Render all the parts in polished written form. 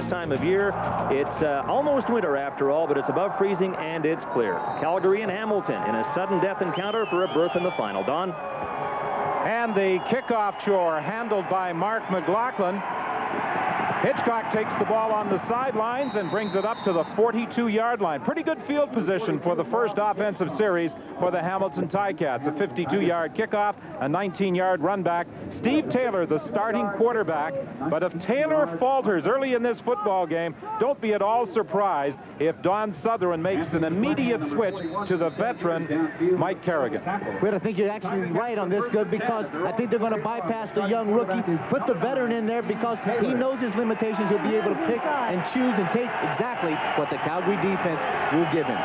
time of year. It's almost winter after all, but it's above freezing and it's clear. Calgary and Hamilton in a sudden death encounter for a berth in the final. Don? And the kickoff chore handled by Mark McLaughlin. Hitchcock takes the ball on the sidelines and brings it up to the 42-yard line. Pretty good field position for the first offensive series for the Hamilton Ticats. A 52-yard kickoff, a 19-yard run back. Steve Taylor, the starting quarterback. But if Taylor falters early in this football game, don't be at all surprised if Don Sutherland makes an immediate switch to the veteran, Mike Kerrigan. Well, I think you're actually right on this, good, because I think they're going to bypass the young rookie, put the veteran in there because he knows his limitations. He'll be able to pick and choose and take exactly what the Calgary defense will give him.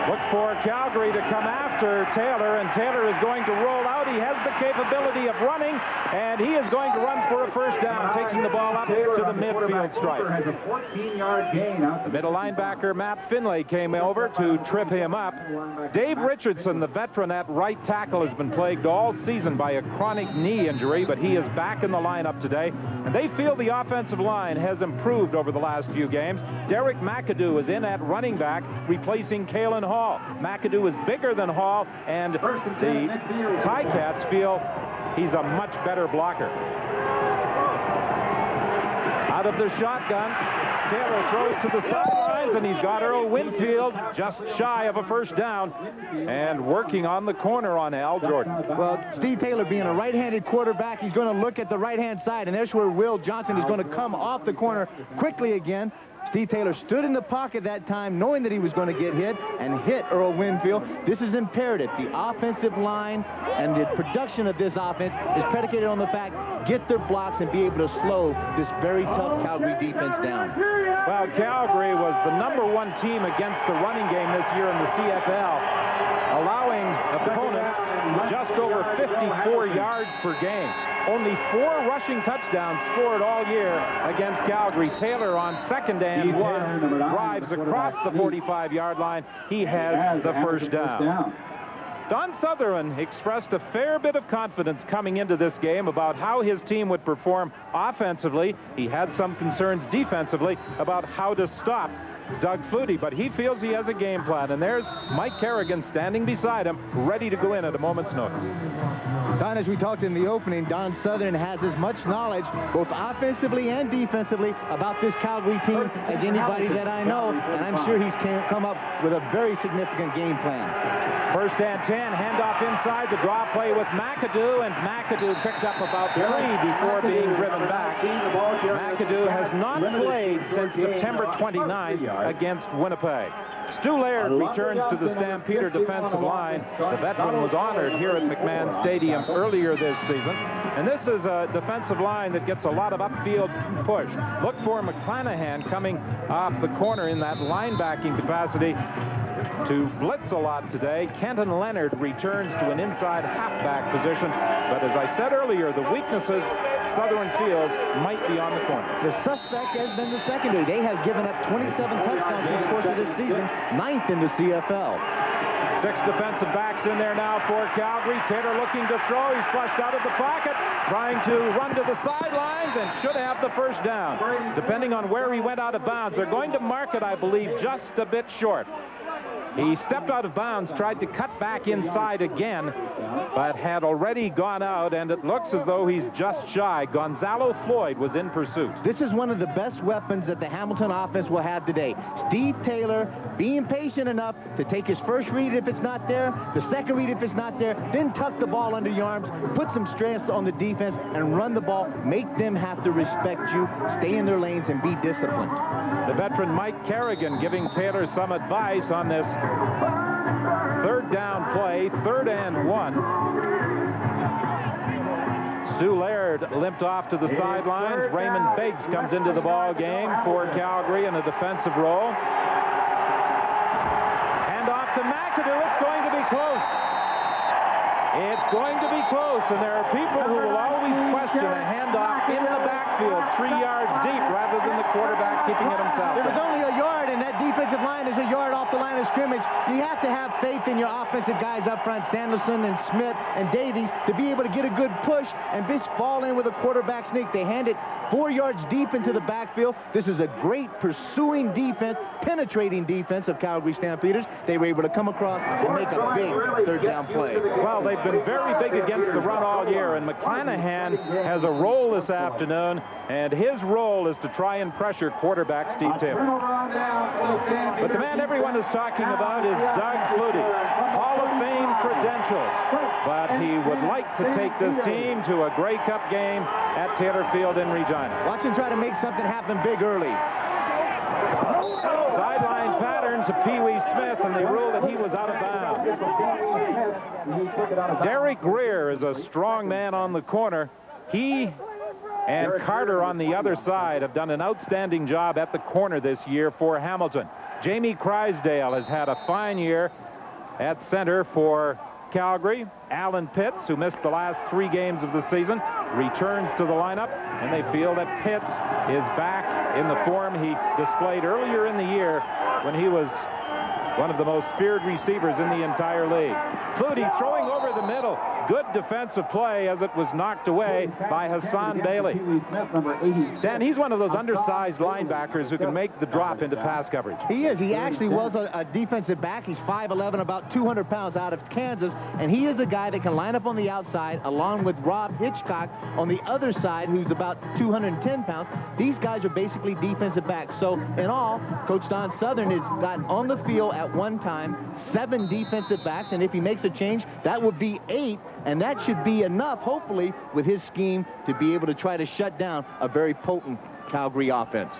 Look for Calgary to come after Taylor, and Taylor is going to roll out. He has the capability of running, and he is going to run for a first down, taking the ball up to the midfield stripe. The middle linebacker, Matt Finlay, came over to trip him up. Dave Richardson, the veteran at right tackle, has been plagued all season by a chronic knee injury, but he is back in the lineup today, and they feel the offensive line has improved over the last few games. Derek McAdoo is in at running back, replacing Kalen Hall. McAdoo is bigger than Hall, and the Ticats feel he's a much better blocker. Out of the shotgun, Taylor throws to the sidelines, and he's got Earl Winfield just shy of a first down and working on the corner on Al Jordan. Well, Steve Taylor being a right-handed quarterback, he's going to look at the right-hand side, and there's where Will Johnson is going to come off the corner quickly again. Steve Taylor stood in the pocket that time, knowing that he was going to get hit, and hit Earl Winfield. This is imperative. The offensive line and the production of this offense is predicated on the fact, get their blocks and be able to slow this very tough Calgary defense down. Well, Calgary was the #1 team against the running game this year in the CFL, allowing opponents just over 54 yards per game. Only 4 rushing touchdowns scored all year against Calgary. Taylor on second and 1 drives across the 45-yard line. He has the first down. Don Sutherland expressed a fair bit of confidence coming into this game about how his team would perform offensively. He had some concerns defensively about how to stop Doug Flutie, but he feels he has a game plan, and there's Mike Kerrigan standing beside him, ready to go in at a moment's notice. Don, as we talked in the opening, Don Sutherland has as much knowledge, both offensively and defensively, about this Calgary team as anybody that I know, and I'm sure he's come up with a very significant game plan. First and 10, handoff inside, the draw play with McAdoo, and McAdoo picked up about 3 before being driven back. McAdoo has not played since September 29th against Winnipeg. Stu Laird returns to the Stampeder defensive line. The veteran was honored here at McMahon Stadium earlier this season. And this is a defensive line that gets a lot of upfield push. Look for McClanahan coming off the corner in that linebacking capacity to blitz a lot today. Kenton Leonard returns to an inside halfback position. But as I said earlier, the weaknesses Sutherland feels might be on the corner. The suspect has been the secondary. They have given up 27 touchdowns in the course of this season, 9th in the CFL. 6 defensive backs in there now for Calgary. Taylor looking to throw. He's flushed out of the pocket, trying to run to the sidelines, and should have the first down. Depending on where he went out of bounds, they're going to mark it, I believe, just a bit short. He stepped out of bounds, tried to cut back inside again, but had already gone out, and it looks as though he's just shy. Gonzalo Floyd was in pursuit. This is one of the best weapons that the Hamilton offense will have today. Steve Taylor being patient enough to take his first read if it's not there, the second read if it's not there, then tuck the ball under your arms, put some stress on the defense, and run the ball. Make them have to respect you, stay in their lanes, and be disciplined. The veteran Mike Kerrigan giving Taylor some advice on this third down play, 3rd and 1. Stu Laird limped off to the sidelines. Raymond Biggs comes into the ball game for Calgary in a defensive role. Hand off to McAdoo. It's going to be close. It's going to be close, and there are people who will always question a handoff in the backfield 3 yards deep rather than the quarterback keeping it himself. It was only a yard, and that defensive line is a yard off the line of scrimmage. You have to have faith in your offensive guys up front, Sanderson and Smith and Davies, to be able to get a good push and just fall in with a quarterback sneak. They hand it 4 yards deep into the backfield. This is a great pursuing defense, penetrating defense of Calgary Stampeders. They were able to come across and make a big third down play. Well, they've been very big against the run all year, and McClanahan has a role this afternoon, and his role is to try and pressure quarterback Steve Taylor. But the man everyone is talking about is Doug Flutie. Hall of Fame credentials, but he would like to take this team to a Grey Cup game at Taylor Field in Regina. Watch him try to make something happen big early. Sideline pattern to Pee Wee Smith, and they rule that he was out of bounds. Derek Greer is a strong man on the corner. He and Carter on the other side have done an outstanding job at the corner this year for Hamilton. Jamie Crysdale has had a fine year at center for Calgary. Alan Pitts, who missed the last 3 games of the season, returns to the lineup, and they feel that Pitts is back in the form he displayed earlier in the year when he was one of the most feared receivers in the entire league. Flutie throwing over the middle. Good defensive play as it was knocked away by Hassan Bailey. Dan, he's one of those undersized linebackers who can make the drop into pass coverage. He is. He actually was a defensive back. He's 5'11", about 200 pounds out of Kansas, and he is a guy that can line up on the outside along with Rob Hitchcock on the other side, who's about 210 pounds. These guys are basically defensive backs. So in all, Coach Don Southern has got on the field at one time 7 defensive backs, and if he makes a change, that would be 8. And that should be enough, hopefully, with his scheme to be able to try to shut down a very potent Calgary offense.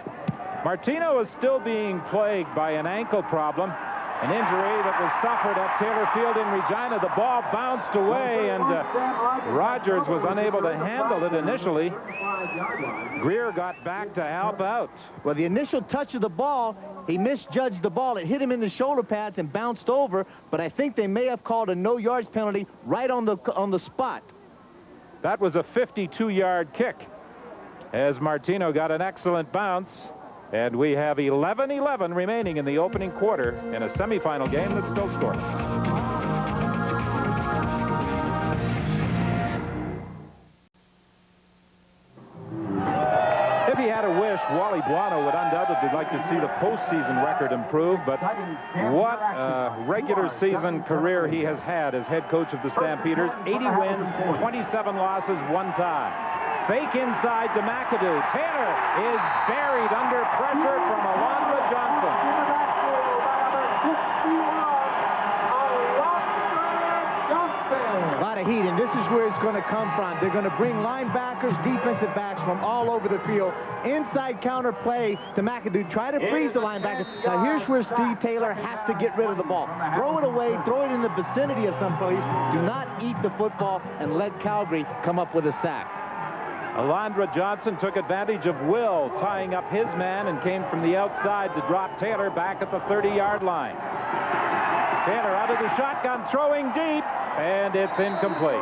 Martino is still being plagued by an ankle problem, an injury that was suffered at Taylor Field in Regina. The ball bounced away, and Rogers was unable to handle it initially. Greer got back to help out. Well, the initial touch of the ball, he misjudged the ball. It hit him in the shoulder pads and bounced over, but I think they may have called a no yards penalty right on the spot. That was a 52-yard kick as Martino got an excellent bounce, and we have 11-11 remaining in the opening quarter in a semifinal game that's still scoreless. If he had a wish, Wally Buono would undoubtedly like to see the postseason record improve, but what a regular season career he has had as head coach of the Stampeders. 80 wins, 27 losses, 1 tie. Fake inside to McAdoo. Taylor is buried under pressure from Alondra Johnson. A lot of heat, and this is where it's going to come from. They're going to bring linebackers, defensive backs from all over the field. Inside counter play to McAdoo. Try to freeze the linebacker. Now here's where Steve Taylor has to get rid of the ball. Throw it away, throw it in the vicinity of someplace. Do not eat the football and let Calgary come up with a sack. Alondra Johnson took advantage of Will tying up his man and came from the outside to drop Taylor back at the 30-yard line. Taylor out of the shotgun, throwing deep, and it's incomplete.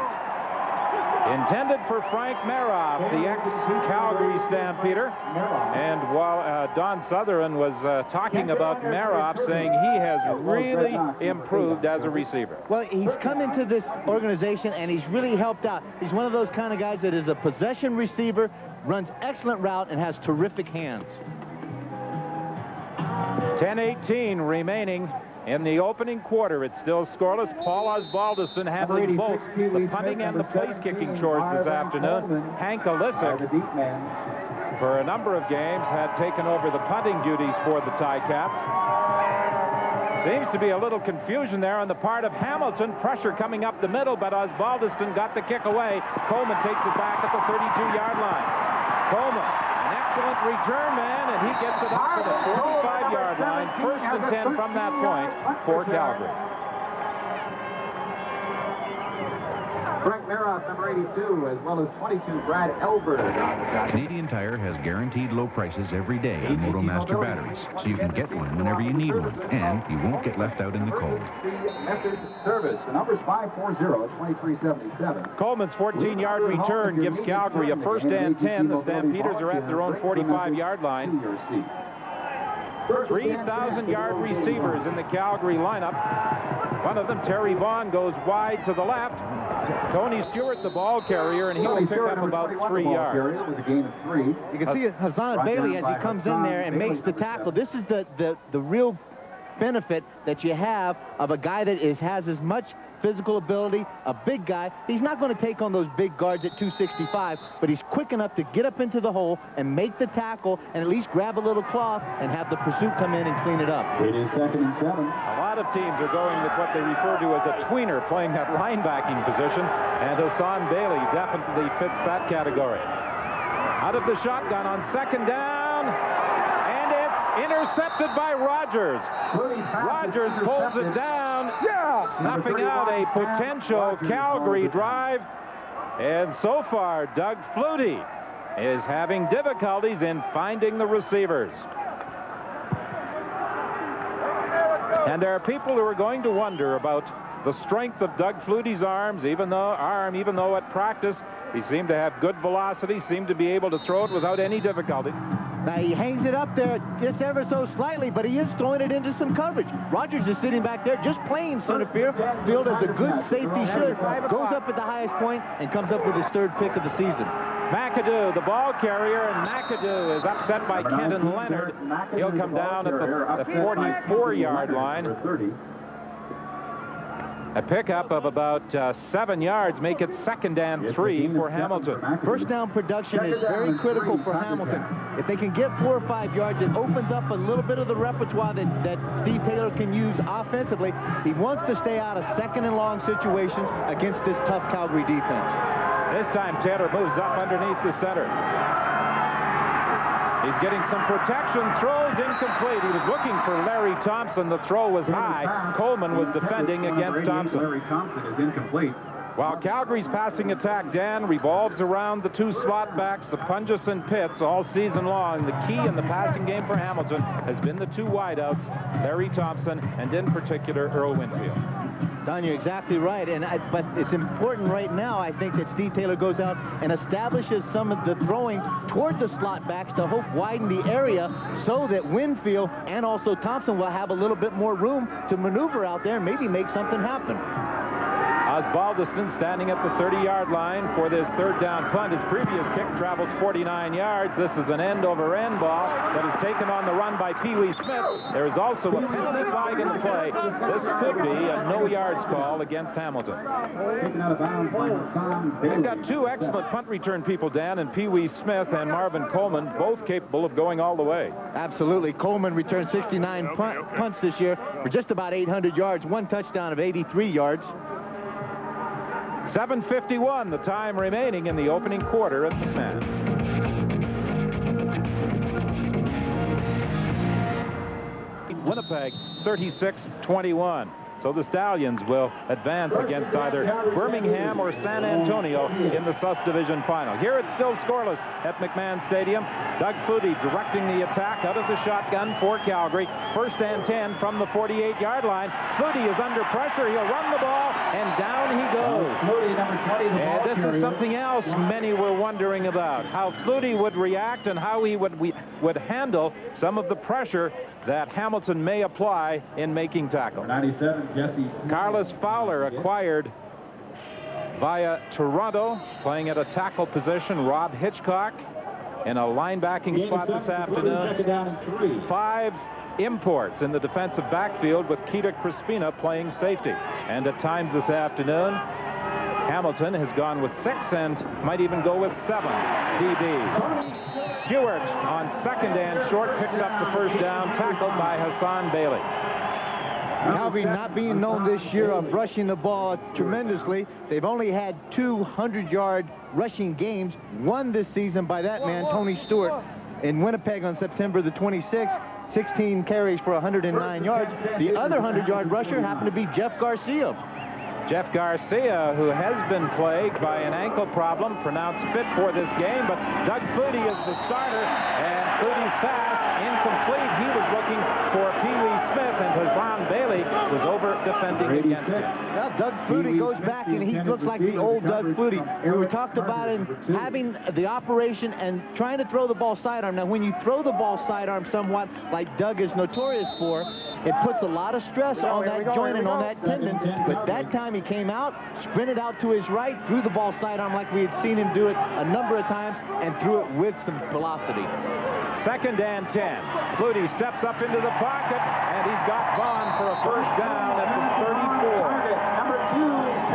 Intended for Frank Maroff, the ex-Calgary Stampeder. And while Don Sutherland was talking about Maroff, saying he has really improved as a receiver. Well, he's come into this organization, and he's really helped out. He's one of those kind of guys that is a possession receiver, runs excellent route, and has terrific hands. 10-18 remaining in the opening quarter. It's still scoreless. Paul Osbaldiston handling both the punting and the place-kicking chores this afternoon. Hank Alisic, for a number of games, had taken over the punting duties for the Ticats. Seems to be a little confusion there on the part of Hamilton. Pressure coming up the middle, but Osbaldiston got the kick away. Coleman takes it back at the 32-yard line. Coleman, an excellent return man, and he gets it up to the 45-yard line. 1st and 10 from that point for Calgary. Frank Maroff, number 82, as well as 22, Brad Elbert. Canadian Tire has guaranteed low prices every day on MotoMaster batteries, so you can get one whenever you need one, and you won't get left out in the cold. Message service. The number's 540-2377. Coleman's 14-yard return gives Calgary a first and 10. The Stampeders are at their own 45-yard line. 3,000-yard receivers in the Calgary lineup. One of them, Terry Vaughn, goes wide to the left. Tony Stewart, the ball carrier, and he will pick up about 3 yards. You can see Hassan Bailey as he comes in there and makes the tackle. This is the real benefit that you have of a guy that has as much physical ability, a big guy. He's not going to take on those big guards at 265, but he's quick enough to get up into the hole and make the tackle and at least grab a little cloth and have the pursuit come in and clean it up. It is 2nd and 7. A lot of teams are going with what they refer to as a tweener, playing that linebacking position, and Hassan Bailey definitely fits that category. Out of the shotgun on 2nd down, and it's intercepted by Rogers. Rogers pulls it down, snuffing out a potential Calgary drive. And so far, Doug Flutie is having difficulties in finding the receivers. And there are people who are going to wonder about the strength of Doug Flutie's arms, even though at practice he seemed to have good velocity, seemed to be able to throw it without any difficulty. Now, he hangs it up there just ever so slightly, but he is throwing it into some coverage. Rogers is sitting back there just playing center field as a good safety should. Goes up at the highest point and comes up with his 3rd pick of the season. McAdoo, the ball carrier, and McAdoo is upset by Kenton Leonard. He'll come down at the 44-yard line. A pickup of about 7 yards, make it 2nd and 3 for Hamilton. First down production is very critical for Hamilton. If they can get 4 or 5 yards, it opens up a little bit of the repertoire that Steve Taylor can use offensively. He wants to stay out of 2nd and long situations against this tough Calgary defense. This time Taylor moves up underneath the center. He's getting some protection, throws incomplete. He was looking for Larry Thompson. The throw was high. Coleman was defending against Thompson. Larry Thompson is incomplete. While Calgary's passing attack, Dan, revolves around the 2 slot backs, Punjas and Pitts, all season long. The key in the passing game for Hamilton has been the 2 wideouts, Larry Thompson, and in particular, Earl Winfield. Don, you're exactly right, but it's important right now, I think, that Steve Taylor goes out and establishes some of the throwing toward the slot backs to hope widen the area so that Winfield and also Thompson will have a little bit more room to maneuver out there and maybe make something happen. Osbaldiston standing at the 30-yard line for this 3rd down punt. His previous kick travels 49 yards. This is an end-over-end ball that is taken on the run by Pee Wee Smith. There is also a penalty flag in the play. This could be a no-yards call against Hamilton. They've got 2 excellent punt return people, Dan, and Pee Wee Smith and Marvin Coleman, both capable of going all the way. Absolutely. Coleman returned 69 punts this year for just about 800 yards, 1 touchdown of 83 yards. 7:51, the time remaining in the opening quarter at the match. Winnipeg 36-21. So the Stallions will advance against either Birmingham or San Antonio in the South Division final. Here it's still scoreless at McMahon Stadium. Doug Flutie directing the attack out of the shotgun for Calgary. 1st and 10 from the 48-yard line. Flutie is under pressure. He'll run the ball, and down he goes. And this is something else many were wondering about, how Flutie would react and how he would handle some of the pressure that Hamilton may apply in making tackles. 97, Jesse. Carlos Fowler acquired via Toronto, playing at a tackle position. Rob Hitchcock in a linebacking spot this afternoon. 5 imports in the defensive backfield with Keita Crispina playing safety. And at times this afternoon, Hamilton has gone with 6 and might even go with 7 DBs. Stewart on 2nd and short picks up the 1st down, tackled by Hassan Bailey. Calgary not being known this year of rushing the ball tremendously. They've only had 200-yard rushing games, one this season by that man, Tony Stewart, in Winnipeg on September the 26th. 16 carries for 109 yards. The other 100-yard rusher happened to be Jeff Garcia. Jeff Garcia, who has been plagued by an ankle problem, pronounced fit for this game, but Doug Flutie is the starter, and Flutie's pass incomplete. He was looking for Pee Wee Smith, and Hassan Bailey was over defending against him. Well, Doug Flutie goes back, and he looks like the old Doug Flutie. We talked about him having the operation and trying to throw the ball sidearm. Now, when you throw the ball sidearm somewhat, like Doug is notorious for, it puts a lot of stress on that joint and on that tendon. But that time he came out, sprinted out to his right, threw the ball sidearm like we had seen him do it a number of times, and threw it with some velocity. 2nd and 10. Flutie steps up into the pocket, and he's got Vaughn for a first down at the 34.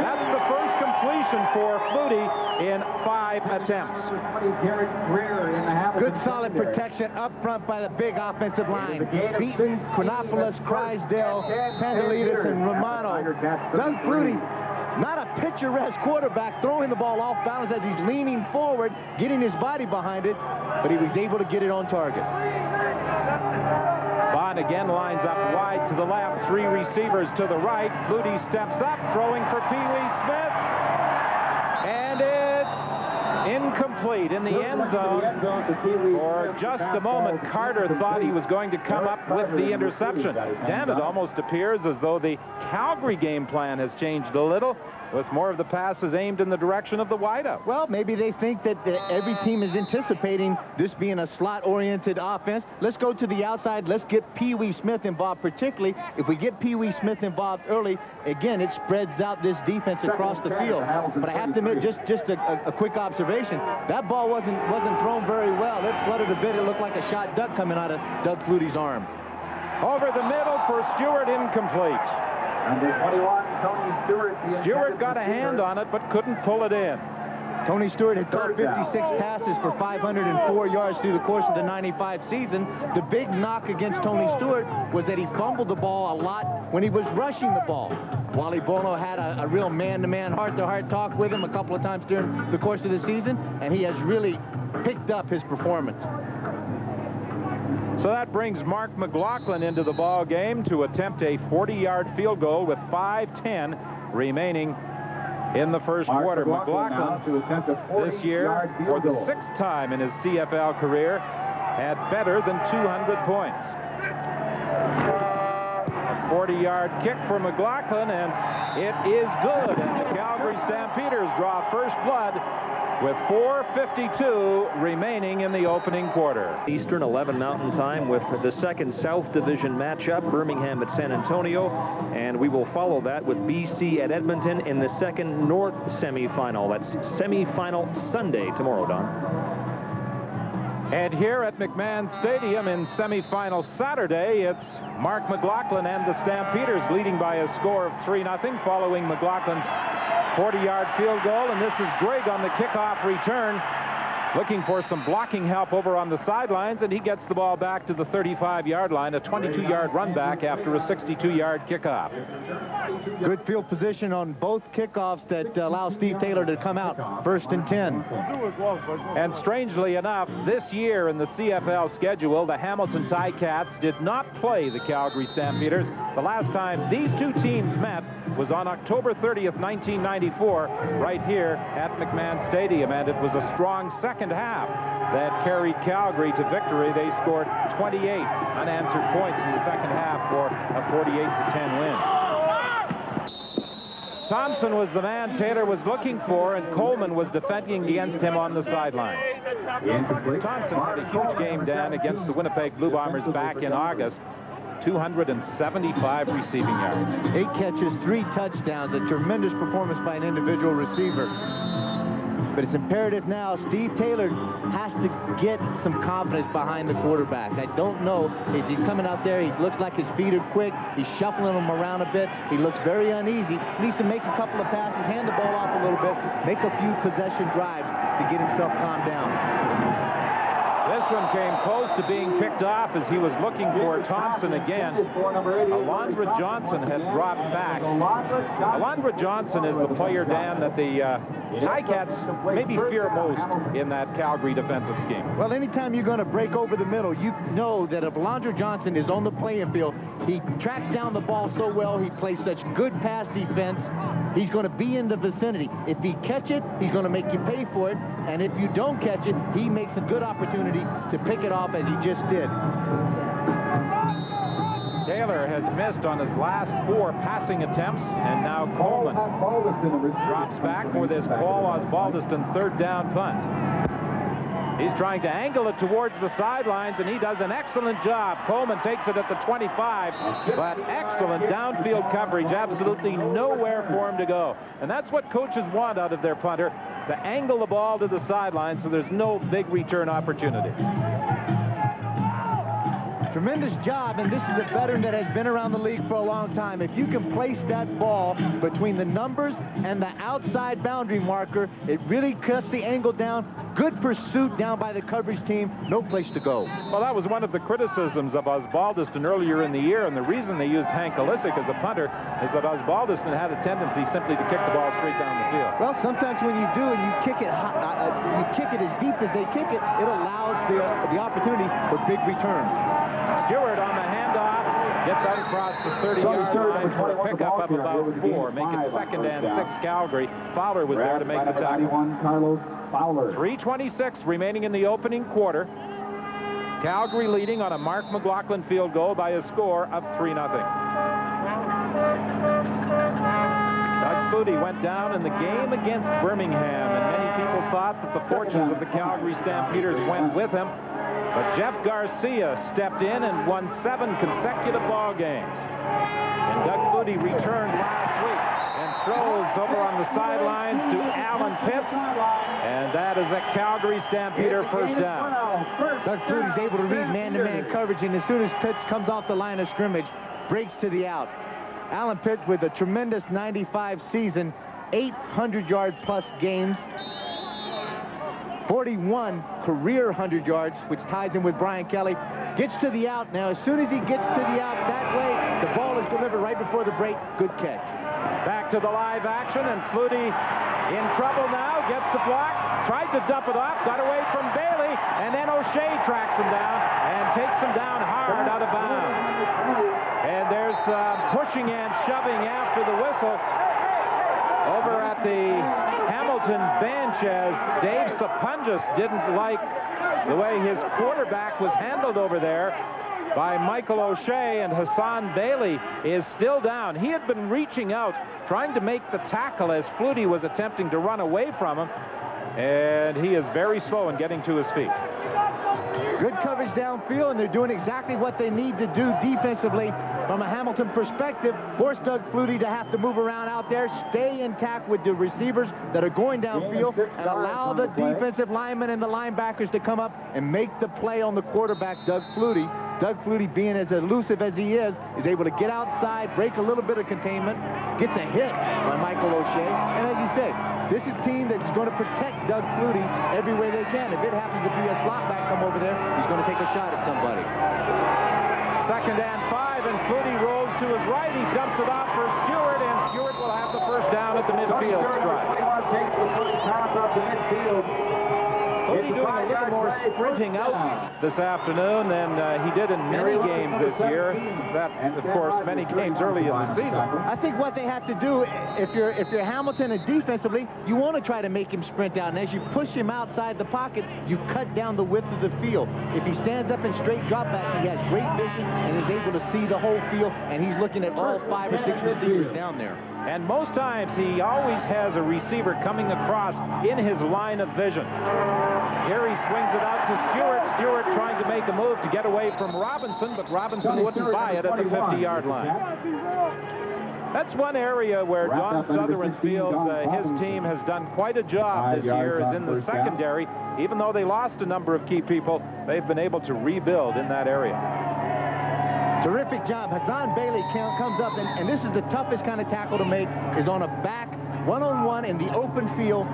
That's the first completion for Flutie in 5 attempts. Good solid protection up front by the big offensive line. Beaton, Chronopoulos, Crysdale, Pantelides, and Romano. Doug Flutie, not a picturesque quarterback, throwing the ball off balance as he's leaning forward, getting his body behind it, but he was able to get it on target. Vaughn again lines up wide to the left, 3 receivers to the right. Flutie steps up, throwing for Pee Wee Smith, and it's incomplete in the end zone. For just a moment, Carter thought he was going to come up with the interception. Damn, it almost appears as though the Calgary game plan has changed a little, with more of the passes aimed in the direction of the wideout. Well, maybe they think that every team is anticipating this being a slot-oriented offense. Let's go to the outside. Let's get Pee Wee Smith involved, particularly if we get Pee Wee Smith involved early. Again, it spreads out this defense across the field. But I have to admit, just a quick observation, that ball wasn't thrown very well. It fluttered a bit. It looked like a shot duck coming out of Doug Flutie's arm. Over the middle for Stewart, incomplete. Number 21, Tony Stewart. Stewart got a hand on it, but couldn't pull it in. Tony Stewart had caught 56 passes for 504 yards through the course of the 95 season. The big knock against Tony Stewart was that he fumbled the ball a lot when he was rushing the ball. Wally Bono had a real man-to-man, heart-to-heart talk with him a couple of times during the course of the season, and he has really picked up his performance. So that brings Mark McLaughlin into the ball game to attempt a 40-yard field goal with 5:10 remaining in the first quarter. McLaughlin this year, for the 6th time in his CFL career, had better than 200 points. A 40-yard kick for McLaughlin, and it is good. And the Calgary Stampeders draw first blood with 4:52 remaining in the opening quarter. Eastern, 11 Mountain Time, with the 2nd South Division matchup, Birmingham at San Antonio, and we will follow that with BC at Edmonton in the 2nd North semifinal. That's semifinal Sunday tomorrow, Don. And here at McMahon Stadium in semifinal Saturday, it's Mark McLaughlin and the Stampeders leading by a score of 3-0 following McLaughlin's 40-yard field goal, and this is Grigg on the kickoff return, looking for some blocking help over on the sidelines, and he gets the ball back to the 35-yard line, a 22-yard run back after a 62-yard kickoff. Good field position on both kickoffs that allow Steve Taylor to come out 1st and 10. And strangely enough, this year in the CFL schedule, the Hamilton Ticats did not play the Calgary Stampeders. The last time these two teams met was on October 30th, 1994, right here at McMahon Stadium, and it was a strong second half that carried Calgary to victory. They scored 28 unanswered points in the second half for a 48-10 win. Thompson was the man Taylor was looking for, and Coleman was defending against him on the sidelines. Thompson had a huge game, Dan, against the Winnipeg Blue Bombers back in August. 275 receiving yards. 8 catches, 3 touchdowns, a tremendous performance by an individual receiver. But it's imperative now, Steve Taylor has to get some confidence behind the quarterback. I don't know if he's coming out there, he looks like his feet are quick, he's shuffling them around a bit, he looks very uneasy. He needs to make a couple of passes, hand the ball off a little bit, make a few possession drives to get himself calmed down. This one came close to being picked off as he was looking for Thompson again. Alondra Johnson had dropped back. Alondra Johnson is the player, Dan, that the Ticats maybe fear most in that Calgary defensive scheme. Well, anytime you're going to break over the middle, you know that if Alondra Johnson is on the playing field, he tracks down the ball so well, he plays such good pass defense, he's going to be in the vicinity. If you catch it, he's going to make you pay for it. And if you don't catch it, he makes a good opportunity to pick it off as he just did. Taylor has missed on his last 4 passing attempts, and now Coleman drops back for this Paul Osbaldiston 3rd down punt. He's trying to angle it towards the sidelines, and he does an excellent job. Coleman takes it at the 25, but excellent downfield coverage. Absolutely nowhere for him to go. And that's what coaches want out of their punter, to angle the ball to the sidelines so there's no big return opportunity. Tremendous job, and this is a veteran that has been around the league for a long time. If you can place that ball between the numbers and the outside boundary marker, it really cuts the angle down. Good pursuit down by the coverage team. No place to go. Well, that was one of the criticisms of Osbaldiston earlier in the year, and the reason they used Hank Kalisic as a punter is that Osbaldiston had a tendency simply to kick the ball straight down the field. Well, sometimes when you do and you kick it as deep as they kick it, it allows the opportunity for big returns. Stewart on the handoff gets out across the 30-yard line for a pickup of about 4. Make it 2nd and 6 Calgary. Fowler was there to make the tackle. 3:26 remaining in the opening quarter. Calgary leading on a Mark McLaughlin field goal by a score of 3-0. Doug Flutie went down in the game against Birmingham, and many people thought that the fortunes of the Calgary Stampeders went with him. But Jeff Garcia stepped in and won 7 consecutive ball games. And Doug Flutie returned last week and throws over on the sidelines to Alan Pitts. And that is a Calgary Stampeder 1st down. Doug Flutie's able to read man-to-man coverage, and as soon as Pitts comes off the line of scrimmage, breaks to the out. Alan Pitts with a tremendous 95 season, 800-yard-plus games. 41 career 100 yards, which ties him with Brian Kelly. Gets to the out. Now, as soon as he gets to the out that way, the ball is delivered right before the break. Good catch. Back to the live action, and Flutie in trouble now. Gets the block. Tried to dump it off. Got away from Bailey, and then O'Shea tracks him down and takes him down hard out of bounds. And there's pushing and shoving after the whistle over at the Hamilton bench, as Dave Sapungis didn't like the way his quarterback was handled over there by Michael O'Shea, and Hassan Bailey is still down. He had been reaching out, trying to make the tackle as Flutie was attempting to run away from him, and he is very slow in getting to his feet. Good coverage downfield, and they're doing exactly what they need to do defensively from a Hamilton perspective. Force Doug Flutie to have to move around out there, stay intact with the receivers that are going downfield, and allow the defensive linemen and the linebackers to come up and make the play on the quarterback, Doug Flutie. Doug Flutie, being as elusive as he is able to get outside, break a little bit of containment, gets a hit by Michael O'Shea. And as you say, this is a team that's going to protect Doug Flutie every way they can. If it happens to be a slot back come over there, he's going to take a shot at somebody. 2nd and 5, and Flutie rolls to his right. He dumps it off for Stewart, and Stewart will have the 1st down at the midfield stripe. Flutie doing a little more sprinting out this afternoon than he did in many games this year. That, of course, many games early in the season. I think what they have to do, if you're Hamilton and defensively, you want to try to make him sprint out. And as you push him outside the pocket, you cut down the width of the field. If he stands up in straight drop back, he has great vision and is able to see the whole field, and he's looking at all 5 or 6 receivers down there. And most times, he always has a receiver coming across in his line of vision. Here he swings it out to Stewart. Stewart trying to make a move to get away from Robinson, but Robinson wouldn't buy it at the 50-yard line. That's one area where John Sutherland feels his team has done quite a job this year, is in the secondary. Even though they lost a number of key people, they've been able to rebuild in that area. Terrific job. Hassan Bailey comes up, and this is the toughest kind of tackle to make, is on a back, one-on-one in the open field.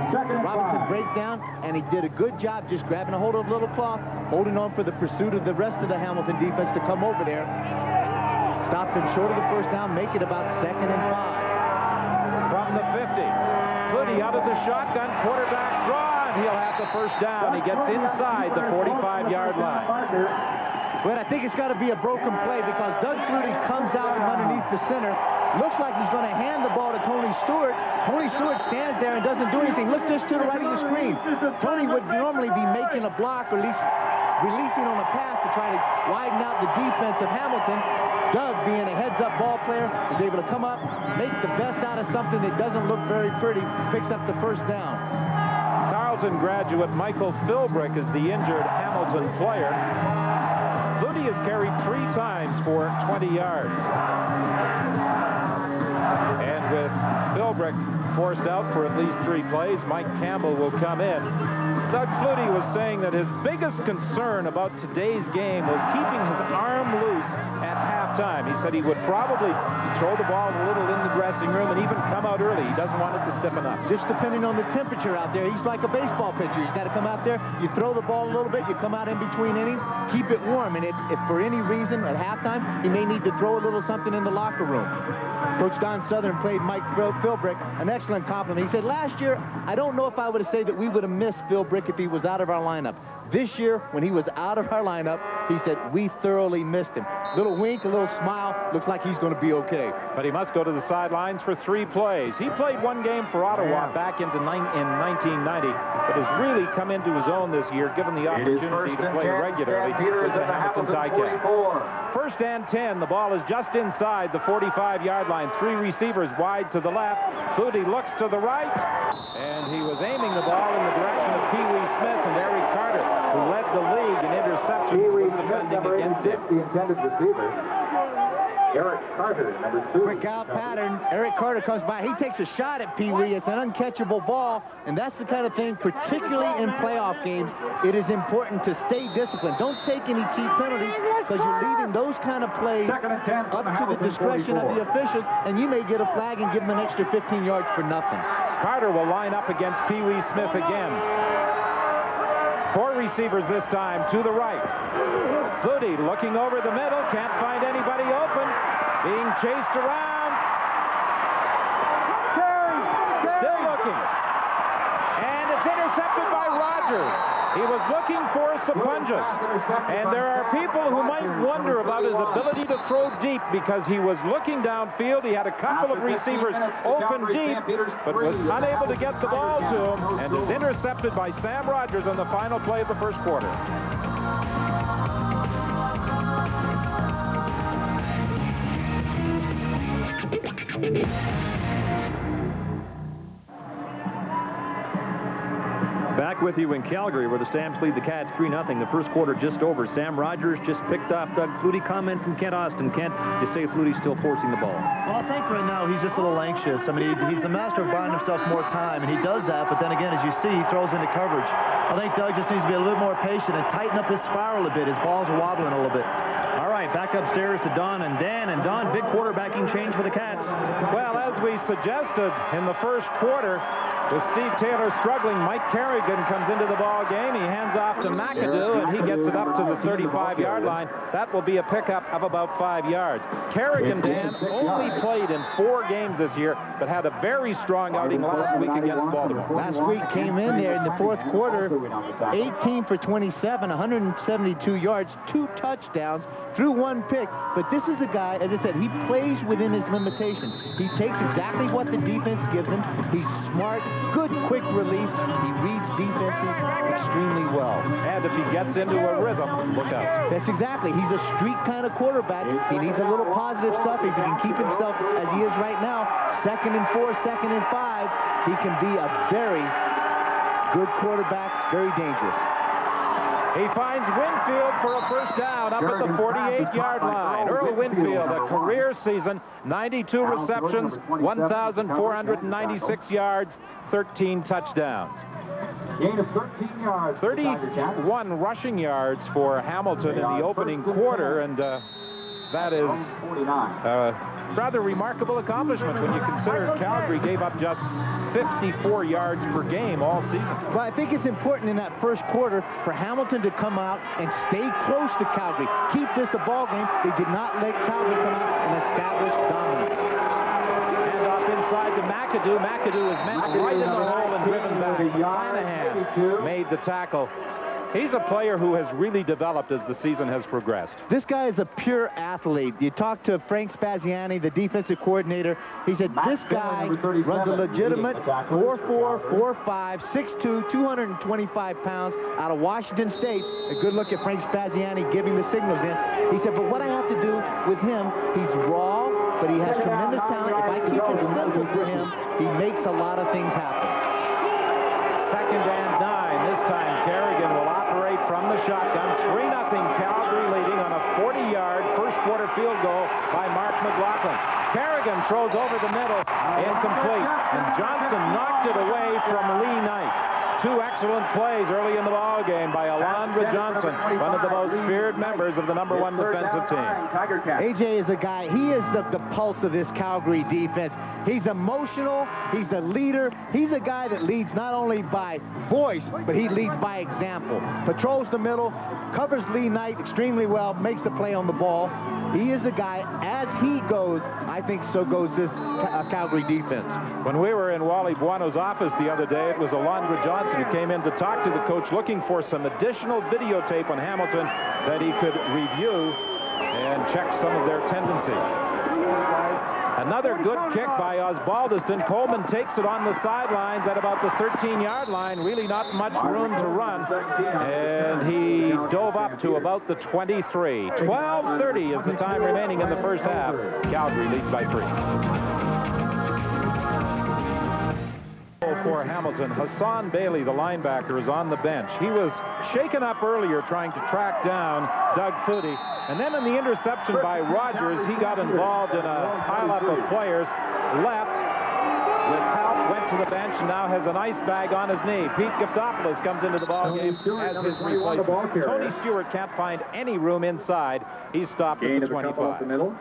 Robinson breaks down, and he did a good job just grabbing a hold of the little cloth, holding on for the pursuit of the rest of the Hamilton defense to come over there. Stop them short of the 1st down, make it about 2nd and 5. From the 50, Flutie out of the shotgun, quarterback draw, and he'll have the 1st down. He gets inside the 45-yard line. But I think it's got to be a broken play, because Doug Flutie comes out from underneath the center, Looks like he's going to hand the ball to Tony Stewart. Tony Stewart stands there and doesn't do anything. Look just to the right of the screen. Tony would normally be making a block, or at least releasing on a pass to try to widen out the defense of Hamilton. Doug, being a heads-up ball player, is able to come up, make the best out of something that doesn't look very pretty, picks up the first down. Carleton graduate Michael Philbrick is the injured Hamilton player. Flutie has carried 3 times for 20 yards. And with Philbrick forced out for at least 3 plays, Mike Campbell will come in. Doug Flutie was saying that his biggest concern about today's game was keeping his arm loose at halftime. He said he would probably throw the ball a little in the dressing room and even come out early. He doesn't want it to stiffen up. Just depending on the temperature out there. He's like a baseball pitcher. He's got to come out there, you throw the ball a little bit, you come out in between innings, keep it warm. And if for any reason at halftime, he may need to throw a little something in the locker room. Coach Don Southern played Mike Philbrick an excellent compliment. He said, last year, I don't know if I would have said that we would have missed Philbrick if he was out of our lineup. This year, when he was out of our lineup, he said, we thoroughly missed him. Little wink, a little smile, looks like he's going to be okay. But he must go to the sidelines for 3 plays. He played 1 game for Ottawa back in 1990, but has really come into his own this year, given the opportunity to play regularly with the Hamilton Ticats. First and 10, the ball is just inside the 45-yard line. 3 receivers wide to the left. Flutie looks to the right, and he was aiming the ball in the direction of Pee Wee Smith and Eric Carter, who led the league in interceptions, was defending against him. The intended receiver. Eric Carter, number 2. Quick out pattern. Eric Carter comes by. He takes a shot at Pee Wee. It's an uncatchable ball, and that's the kind of thing, particularly in playoff games, it is important to stay disciplined. Don't take any cheap penalties, because you're leaving those kind of plays up to the discretion of the officials, and you may get a flag and give them an extra 15 yards for nothing. Carter will line up against Pee Wee Smith again. 4 receivers this time to the right. Flutie looking over the middle, can't find anybody open, being chased around. Still looking. And it's intercepted by Rogers. He was looking for Sapunjas. And there are people who might wonder about his ability to throw deep, because he was looking downfield. He had a couple of receivers open deep, but was unable to get the ball to him, and is intercepted by Sam Rogers on the final play of the first quarter. Back with you in Calgary, where the Stamps lead the Cats 3-0. The first quarter just over. Sam Rogers just picked off Doug Flutie. Comment from Kent Austin. Kent, you say Flutie's still forcing the ball. Well, I think right now he's just a little anxious. I mean, he's the master of buying himself more time, and he does that. But then again, as you see, he throws into coverage. I think Doug just needs to be a little more patient and tighten up his spiral a bit. His balls are wobbling a little bit. All right, back upstairs to Don and Dan. And Don, big quarterbacking change for the Cats. Well, as we suggested in the first quarter, with Steve Taylor struggling, Mike Kerrigan comes into the ball game. He hands off to McAdoo, and he gets it up to the 35-yard line. That will be a pickup of about 5 yards. Kerrigan, Dan, only played in 4 games this year, but had a very strong outing last week against Baltimore. Last week came in there in the fourth quarter, 18 for 27, 172 yards, 2 touchdowns, threw 1 pick. But this is a guy, as I said, he plays within his limitations. He takes exactly what the defense gives him. He's smart, good, quick release. He reads defenses extremely well. And if he gets into a rhythm, look out. That's exactly. He's a streak kind of quarterback. He needs a little positive stuff. If he can keep himself as he is right now, 2nd and 4, 2nd and 5, he can be a very good quarterback, very dangerous. He finds Winfield for a first down up at the 48-yard line. Earl Winfield, a career season, 92 receptions, 1,496 yards, 13 touchdowns. Gain of 13 yards. 31 rushing yards for Hamilton in the opening quarter, and that is a rather remarkable accomplishment when you consider Calgary gave up just 54 yards per game all season. Well, I think it's important in that first quarter for Hamilton to come out and stay close to Calgary. Keep this a ball game. They did not let Calgary come out and establish dominance. And off inside to McAdoo. McAdoo is met right in the hole and driven back. Flanahan made the tackle. He's a player who has really developed as the season has progressed. This guy is a pure athlete. You talk to Frank Spaziani, the defensive coordinator. He said this guy runs a legitimate 4'4", 4'5", 6'2", 225 pounds out of Washington State. A good look at Frank Spaziani giving the signals in. He said, but what I have to do with him, he's raw, but he has tremendous talent. If I keep it simple for him, he makes a lot of things happen. 2nd and 9. This time Kerrigan will operate from the shotgun. 3-0 Calgary leading on a 40-yard first-quarter field goal by Mark McLaughlin. Kerrigan throws over the middle, incomplete, and Johnson knocked it away from Lee Knight. 2 excellent plays early in the ball game by Alondra Johnson, one of the most feared members of the #1 defensive team. AJ is a guy, he is the pulse of this Calgary defense. He's emotional, he's the leader. He's a guy that leads not only by voice, but he leads by example. Patrols the middle, covers Lee Knight extremely well, makes the play on the ball. He is the guy, as he goes, I think so goes this Calgary defense. When we were in Wally Buono's office the other day, it was Alondra Johnson who came in to talk to the coach looking for some additional videotape on Hamilton that he could review and check some of their tendencies. Another good kick by Osbaldiston. Coleman takes it on the sidelines at about the 13-yard line. Really not much room to run. And he dove up to about the 23. 12:30 is the time remaining in the first half. Calgary leads by 3. For Hamilton, Hassan Bailey, the linebacker, is on the bench. He was shaken up earlier trying to track down Doug Flutie, and then in the interception by Rogers, he got involved in a pileup of players, left with help, went to the bench, and now has an ice bag on his knee. Pete Giftopoulos comes into the ballgame as his replacement. Tony Stewart can't find any room inside. He's stopped at the 25.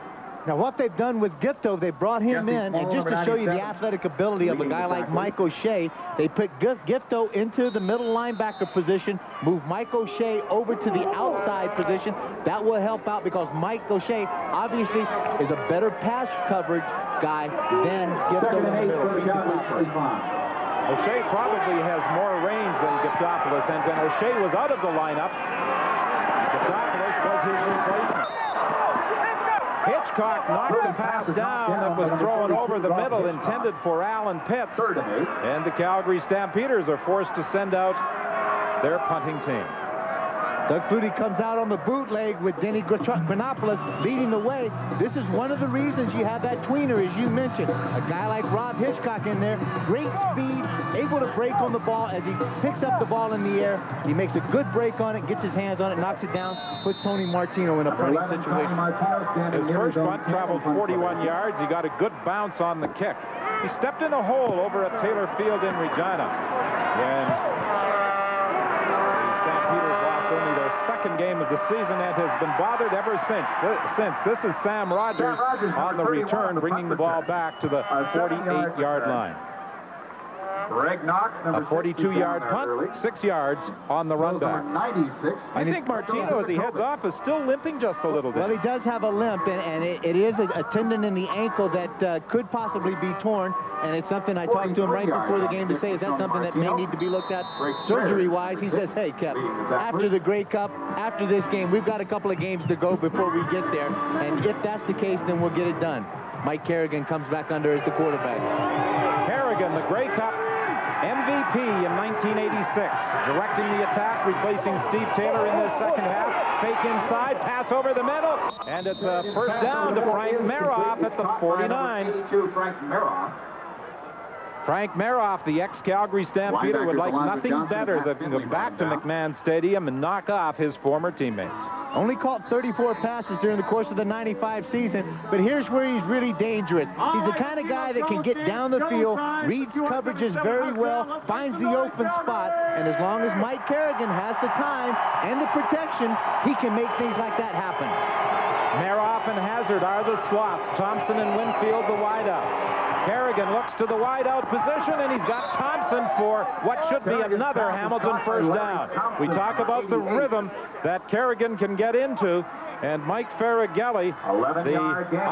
Now, what they've done with Gifto, they brought him in, and just to show you the athletic ability of a guy like Mike O'Shea, they put Gifto into the middle linebacker position, move Mike O'Shea over to the outside position. That will help out because Mike O'Shea obviously is a better pass coverage guy than Gifto in the middle. O'Shea probably has more range than Giftopoulos, and when O'Shea was out of the lineup, Giftopoulos was his replacement. Hitchcock knocked the pass down that was thrown over the middle, intended for Alan Pitts. And the Calgary Stampeders are forced to send out their punting team. Doug Flutie comes out on the bootleg with Denny Granopoulos leading the way. This is one of the reasons you have that tweener, as you mentioned. A guy like Rob Hitchcock in there, great speed, able to break on the ball as he picks up the ball in the air. He makes a good break on it, gets his hands on it, knocks it down, puts Tony Martino in a punting situation. His first punt traveled 41 yards. He got a good bounce on the kick. He stepped in a hole over at Taylor Field in Regina. And only their second game of the season and has been bothered ever since. This is Sam Rogers on the return, bringing the ball back to the 48-yard line. A 42-yard punt, 6 yards on the run back. I think Martino, as he heads off, is still limping just a little bit. Well, he does have a limp, and it is a tendon in the ankle that could possibly be torn, and it's something I talked to him right before the game to say, is that something that may need to be looked at surgery-wise? He says, hey, Kev, after the Grey Cup, after this game, we've got a couple of games to go before we get there, and if that's the case, then we'll get it done. Mike Kerrigan comes back under as the quarterback. Kerrigan, the Grey Cup MVP in 1986, directing the attack, replacing Steve Taylor in the second half. Fake inside, pass over the middle, and it's a first down to Frank Maroff at the 49. Frank Maroff, the ex-Calgary Stampeder, would like nothing better than to go back to McMahon Stadium and knock off his former teammates. Only caught 34 passes during the course of the 95 season, but here's where he's really dangerous. He's the kind of guy that can get down the field, reads coverages very well, finds the open spot, and as long as Mike Kerrigan has the time and the protection, he can make things like that happen. Maroff and Hazard are the slots. Thompson and Winfield the wideouts. Kerrigan looks to the wideout position, and he's got Thompson for what should be another Hamilton first down. We talk about the rhythm that Kerrigan can get into. And Mike Faragelli, the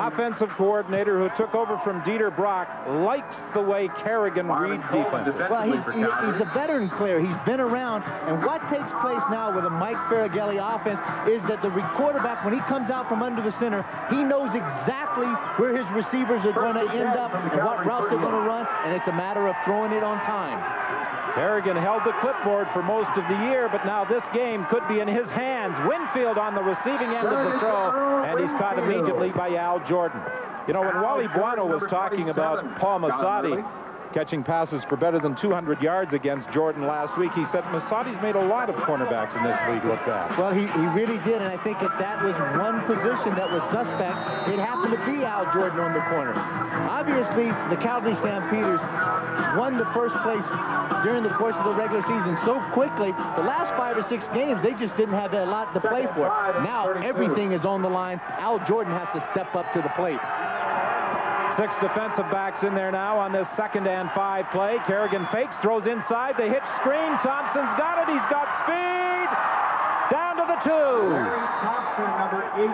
offensive coordinator who took over from Dieter Brock, likes the way Kerrigan reads defenses. Well, he's a veteran player. He's been around. And what takes place now with a Mike Faragelli offense is that the quarterback, when he comes out from under the center, he knows exactly where his receivers are going to end up and what routes they're going to run, and it's a matter of throwing it on time. Kerrigan held the clipboard for most of the year, but now this game could be in his hands. Winfield on the receiving end of the throw, and he's caught immediately by Al Jordan. You know, when Wally Buono was talking about Paul Massotti catching passes for better than 200 yards against Jordan last week, he said Massotti's made a lot of cornerbacks in this league look bad. Well, he really did, and I think that was one position that was suspect. It happened to be Al Jordan on the corner. Obviously, the Calgary Stampeders won the first place during the course of the regular season so quickly. The last 5 or 6 games, they just didn't have a lot to play for. Now everything is on the line. Al Jordan has to step up to the plate. 6 defensive backs in there now on this 2nd and 5 play. Kerrigan fakes, throws inside. The hitch screen. Thompson's got it. He's got speed. Down to the 2.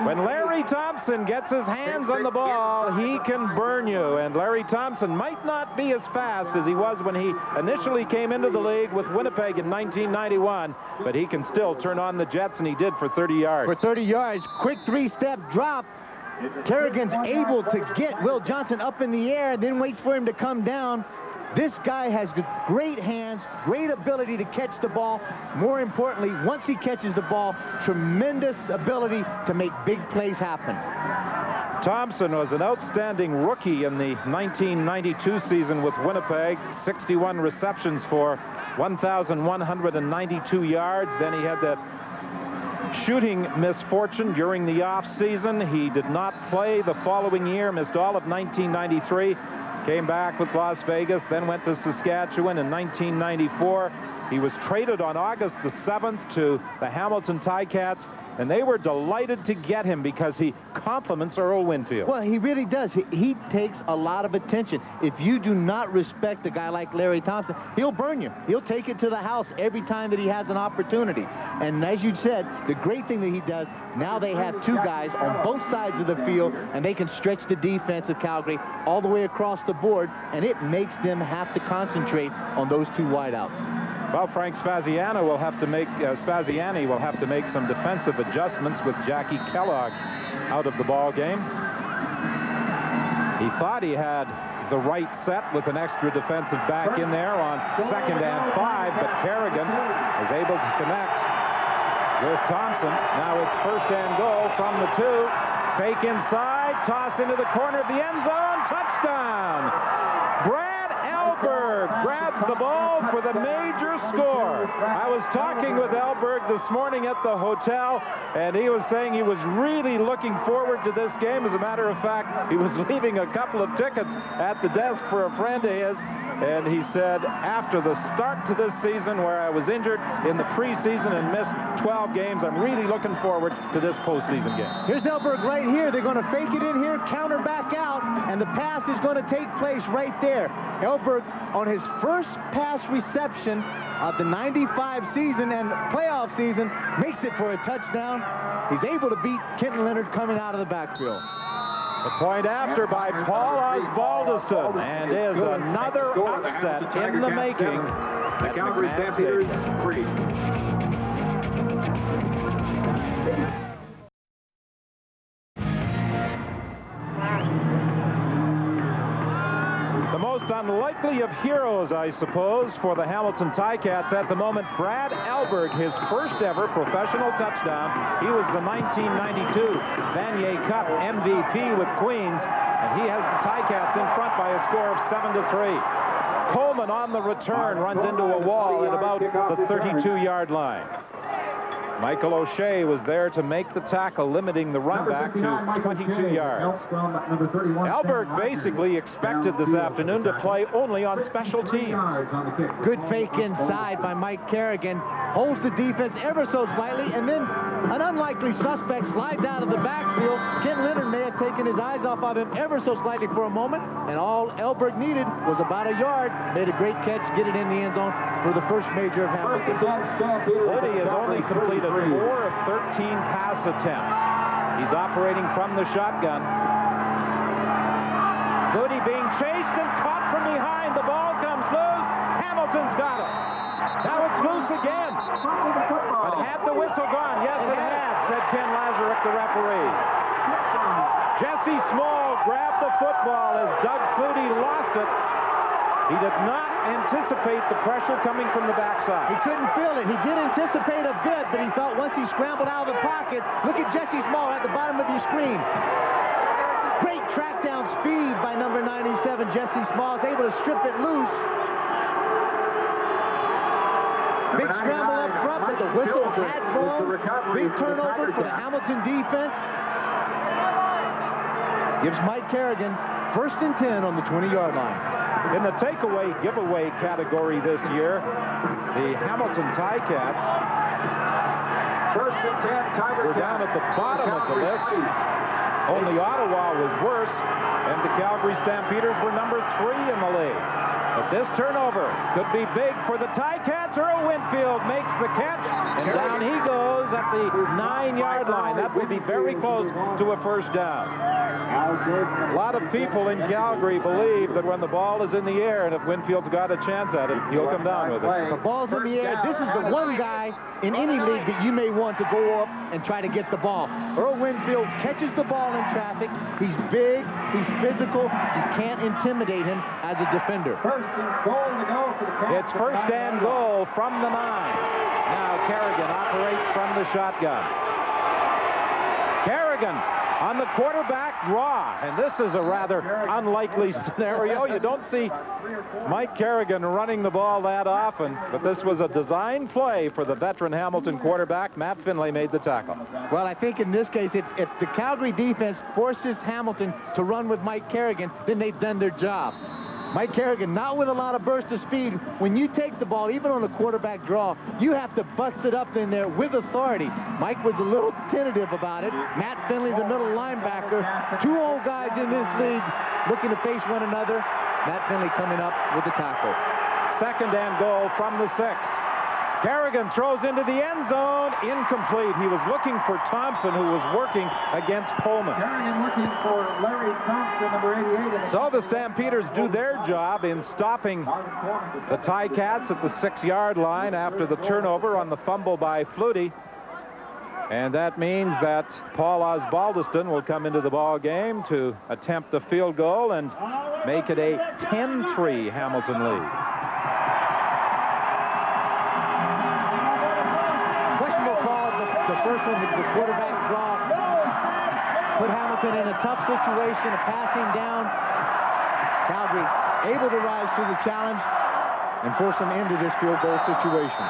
When Larry Thompson gets his hands on the ball, he can burn you. And Larry Thompson might not be as fast as he was when he initially came into the league with Winnipeg in 1991, but he can still turn on the jets, and he did for 30 yards. For 30 yards, quick 3-step drop. Kerrigan's able to get Will Johnson up in the air, then waits for him to come down. This guy has great hands, great ability to catch the ball. More importantly, once he catches the ball, tremendous ability to make big plays happen. Thompson was an outstanding rookie in the 1992 season with Winnipeg. 61 receptions for 1,192 yards. Then he had that shooting misfortune during the off-season. He did not play the following year, missed all of 1993, came back with Las Vegas, then went to Saskatchewan in 1994. He was traded on August the 7th to the Hamilton Ticats, and they were delighted to get him because he compliments Earl Winfield. Well, he really does. He takes a lot of attention. If you do not respect a guy like Larry Thompson, he'll burn you. He'll take it to the house every time that he has an opportunity. And as you said, the great thing that he does, now they have 2 guys on both sides of the field, and they can stretch the defense of Calgary all the way across the board, and it makes them have to concentrate on those 2 wideouts. Well, Frank Spaziani will have to make some defensive adjustments with Jackie Kellogg out of the ball game. He thought he had the right set with an extra defensive back in there on 2nd and 5, but Kerrigan was able to connect with Thompson. Now it's 1st and goal from the 2. Fake inside, toss into the corner of the end zone, touchdown! Brad Elberg grabs the ball for the major score. I was talking with Elberg this morning at the hotel, and he was saying he was really looking forward to this game. As a matter of fact, he was leaving a couple of tickets at the desk for a friend of his, and he said, after the start to this season where I was injured in the preseason and missed 12 games, I'm really looking forward to this postseason game. Here's Elberg right here. They're going to fake it in here, counter back out, and the pass is going to take place right there. Elberg, on his first pass reception of the 95 season and playoff season, makes it for a touchdown. He's able to beat Kenton Leonard coming out of the backfield. The point after by Paul Osbaldiston, and is another upset in the making. The Calgary Stampeders 3. Unlikely of heroes, I suppose, for the Hamilton Ticats at the moment. Brad Elberg, his first ever professional touchdown. He was the 1992 Vanier Cup MVP with Queens, and he has the Ticats in front by a score of 7-3. Coleman on the return runs into a wall at about the 32-yard line. Michael O'Shea was there to make the tackle, limiting the run back to 22 yards. Elberg basically expected this afternoon to play only on special teams. Good fake inside by Mike Kerrigan. Holds the defense ever so slightly, and then an unlikely suspect slides out of the backfield. Ken Leonard may have taken his eyes off of him ever so slightly for a moment, and all Elberg needed was about a yard. Made a great catch, get it in the end zone for the first major of Hamilton. Woody has only completed 4 of 13 pass attempts. He's operating from the shotgun. Flutie being chased and caught from behind. The ball comes loose. Hamilton's got it. Now it's loose again. But had the whistle gone? Yes, it had, said Ken Lazaruk, the referee. Jesse Small grabbed the football as Doug Flutie lost it. He did not anticipate the pressure coming from the backside. He couldn't feel it. He did anticipate a bit, but he thought once he scrambled out of the pocket, look at Jesse Small at the bottom of your screen. Great track down speed by number 97, Jesse Small, is able to strip it loose. Big scramble up front, but the whistle had blown. Big turnover for the Hamilton defense. Gives Mike Kerrigan 1st and 10 on the 20-yard line. In the takeaway giveaway category this year, the Hamilton Ticats 1st and 10, Tiger were down at the bottom of the list. Only Ottawa was worse, and the Calgary Stampeders were number 3 in the league. But this turnover could be big for the Ticats. Earl Winfield makes the catch, and down he goes at the 9-yard line. That will be very close to a 1st down. A lot of people in Calgary believe that when the ball is in the air, and if Winfield's got a chance at it, he'll come down with it. The ball's in the air. This is the one guy in any league that you may want to go up and try to get the ball. Earl Winfield catches the ball in traffic. He's big. He's physical. You can't intimidate him as a defender. 1st and goal to go for the Cats. It's 1st and goal from the 9. Now Kerrigan operates from the shotgun. Kerrigan on the quarterback draw, and this is a rather unlikely scenario. You don't see Mike Kerrigan running the ball that often, but this was a design play for the veteran Hamilton quarterback. Matt Finlay made the tackle. Well, I think in this case, if the Calgary defense forces Hamilton to run with Mike Kerrigan, then they've done their job. Mike Kerrigan, not with a lot of burst of speed. When you take the ball, even on a quarterback draw, you have to bust it up in there with authority. Mike was a little tentative about it. Matt Finley, the middle linebacker. 2 old guys in this league looking to face one another. Matt Finley coming up with the tackle. 2nd and goal from the 6. Kerrigan throws into the end zone. Incomplete. He was looking for Thompson, who was working against Pullman. Kerrigan looking for Larry Thompson, number 88. So the Stampeders do their job in stopping the Ticats at the 6-yard line after the turnover on the fumble by Flutie. And that means that Paul Osbaldiston will come into the ball game to attempt the field goal and make it a 10-3 Hamilton lead. The first one, the quarterback draw, put Hamilton in a tough situation, a passing down. Calgary able to rise to the challenge and force them into this field goal situation.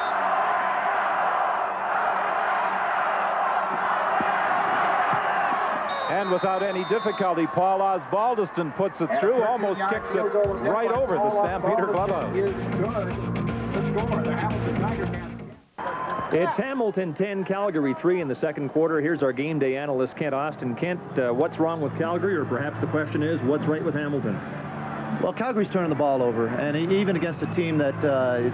And without any difficulty, Paul Osbaldiston puts it through, almost kicks it right over the Stampeder clubhouse. It's Hamilton 10, Calgary 3 in the 2nd quarter. Here's our game day analyst, Kent Austin. Kent, what's wrong with Calgary? Or perhaps the question is, what's right with Hamilton? Well, Calgary's turning the ball over, and even against a team that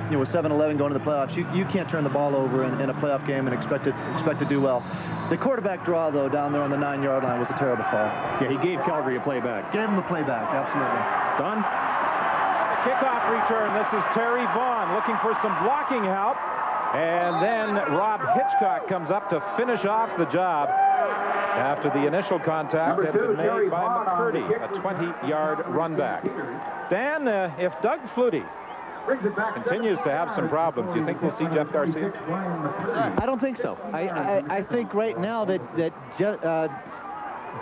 was 7-11 going to the playoffs, you can't turn the ball over in a playoff game and expect to do well. The quarterback draw, though, down there on the 9-yard line was a terrible call. Yeah, he gave Calgary a playback. Gave him a playback, absolutely. Don? Kickoff return. This is Terry Vaughn looking for some blocking help. And then Rob Hitchcock comes up to finish off the job after the initial contact had been made by McCurdy, a 20-yard run back. Dan, if Doug Flutie continues to have some problems, do you think we'll see Jeff Garcia? I don't think so. I think right now that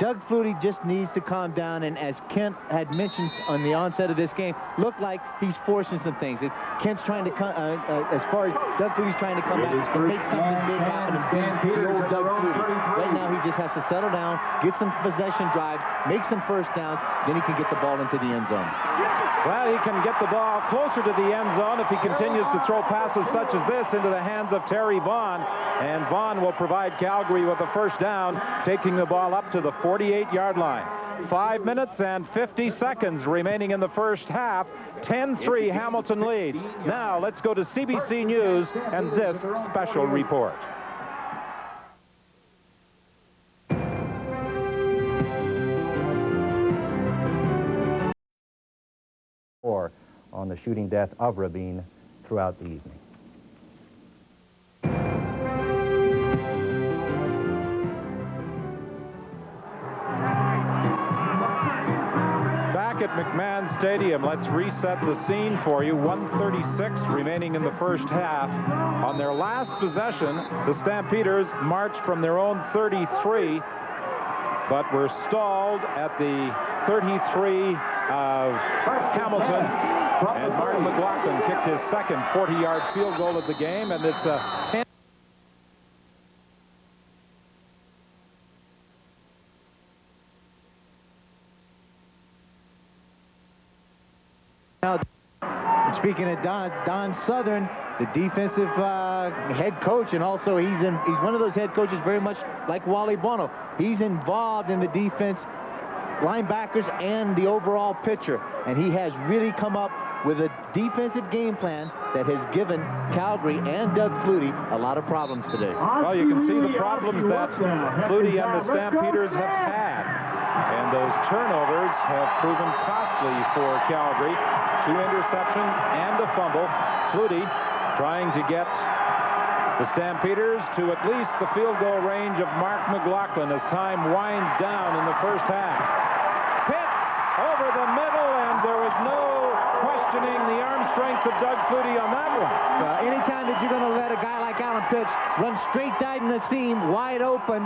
Doug Flutie just needs to calm down, and as Kent had mentioned on the onset of this game, looked like he's forcing some things. Kent's trying to, as far as Doug Flutie's trying to come back and make something big happen and beat the old Doug Flutie. Right now, he just has to settle down, get some possession drives, make some 1st downs, then he can get the ball into the end zone. Well, he can get the ball closer to the end zone if he continues to throw passes such as this into the hands of Terry Vaughn. And Vaughn will provide Calgary with a 1st down, taking the ball up to the 48-yard line. 5 minutes and 50 seconds remaining in the 1st half. 10-3 Hamilton leads. Now let's go to CBC News and this special report. or on the shooting death of Rabin throughout the evening. Back at McMahon Stadium, let's reset the scene for you. 1:36 remaining in the first half. On their last possession, the Stampeders marched from their own 33, but were stalled at the 33 of Hamilton, and Mark McLaughlin kicked his second 40-yard field goal of the game, and it's a 10. Now, speaking of Don Southern, the defensive head coach, and also he's one of those head coaches very much like Wally Bono. He's involved in the defense, linebackers, and the overall pitcher, and he has really come up with a defensive game plan that has given Calgary and Doug Flutie a lot of problems today. Well, you can see the problems that Flutie and the Stampeders have had, and those turnovers have proven costly for Calgary. 2 interceptions and a fumble. Flutie trying to get the Stampeders to at least the field goal range of Mark McLaughlin as time winds down in the first half. Pitts over the middle, and there was no questioning the arm strength of Doug Flutie on that one. Well, anytime that you're going to let a guy like Alan Pitts run straight down the seam, wide open,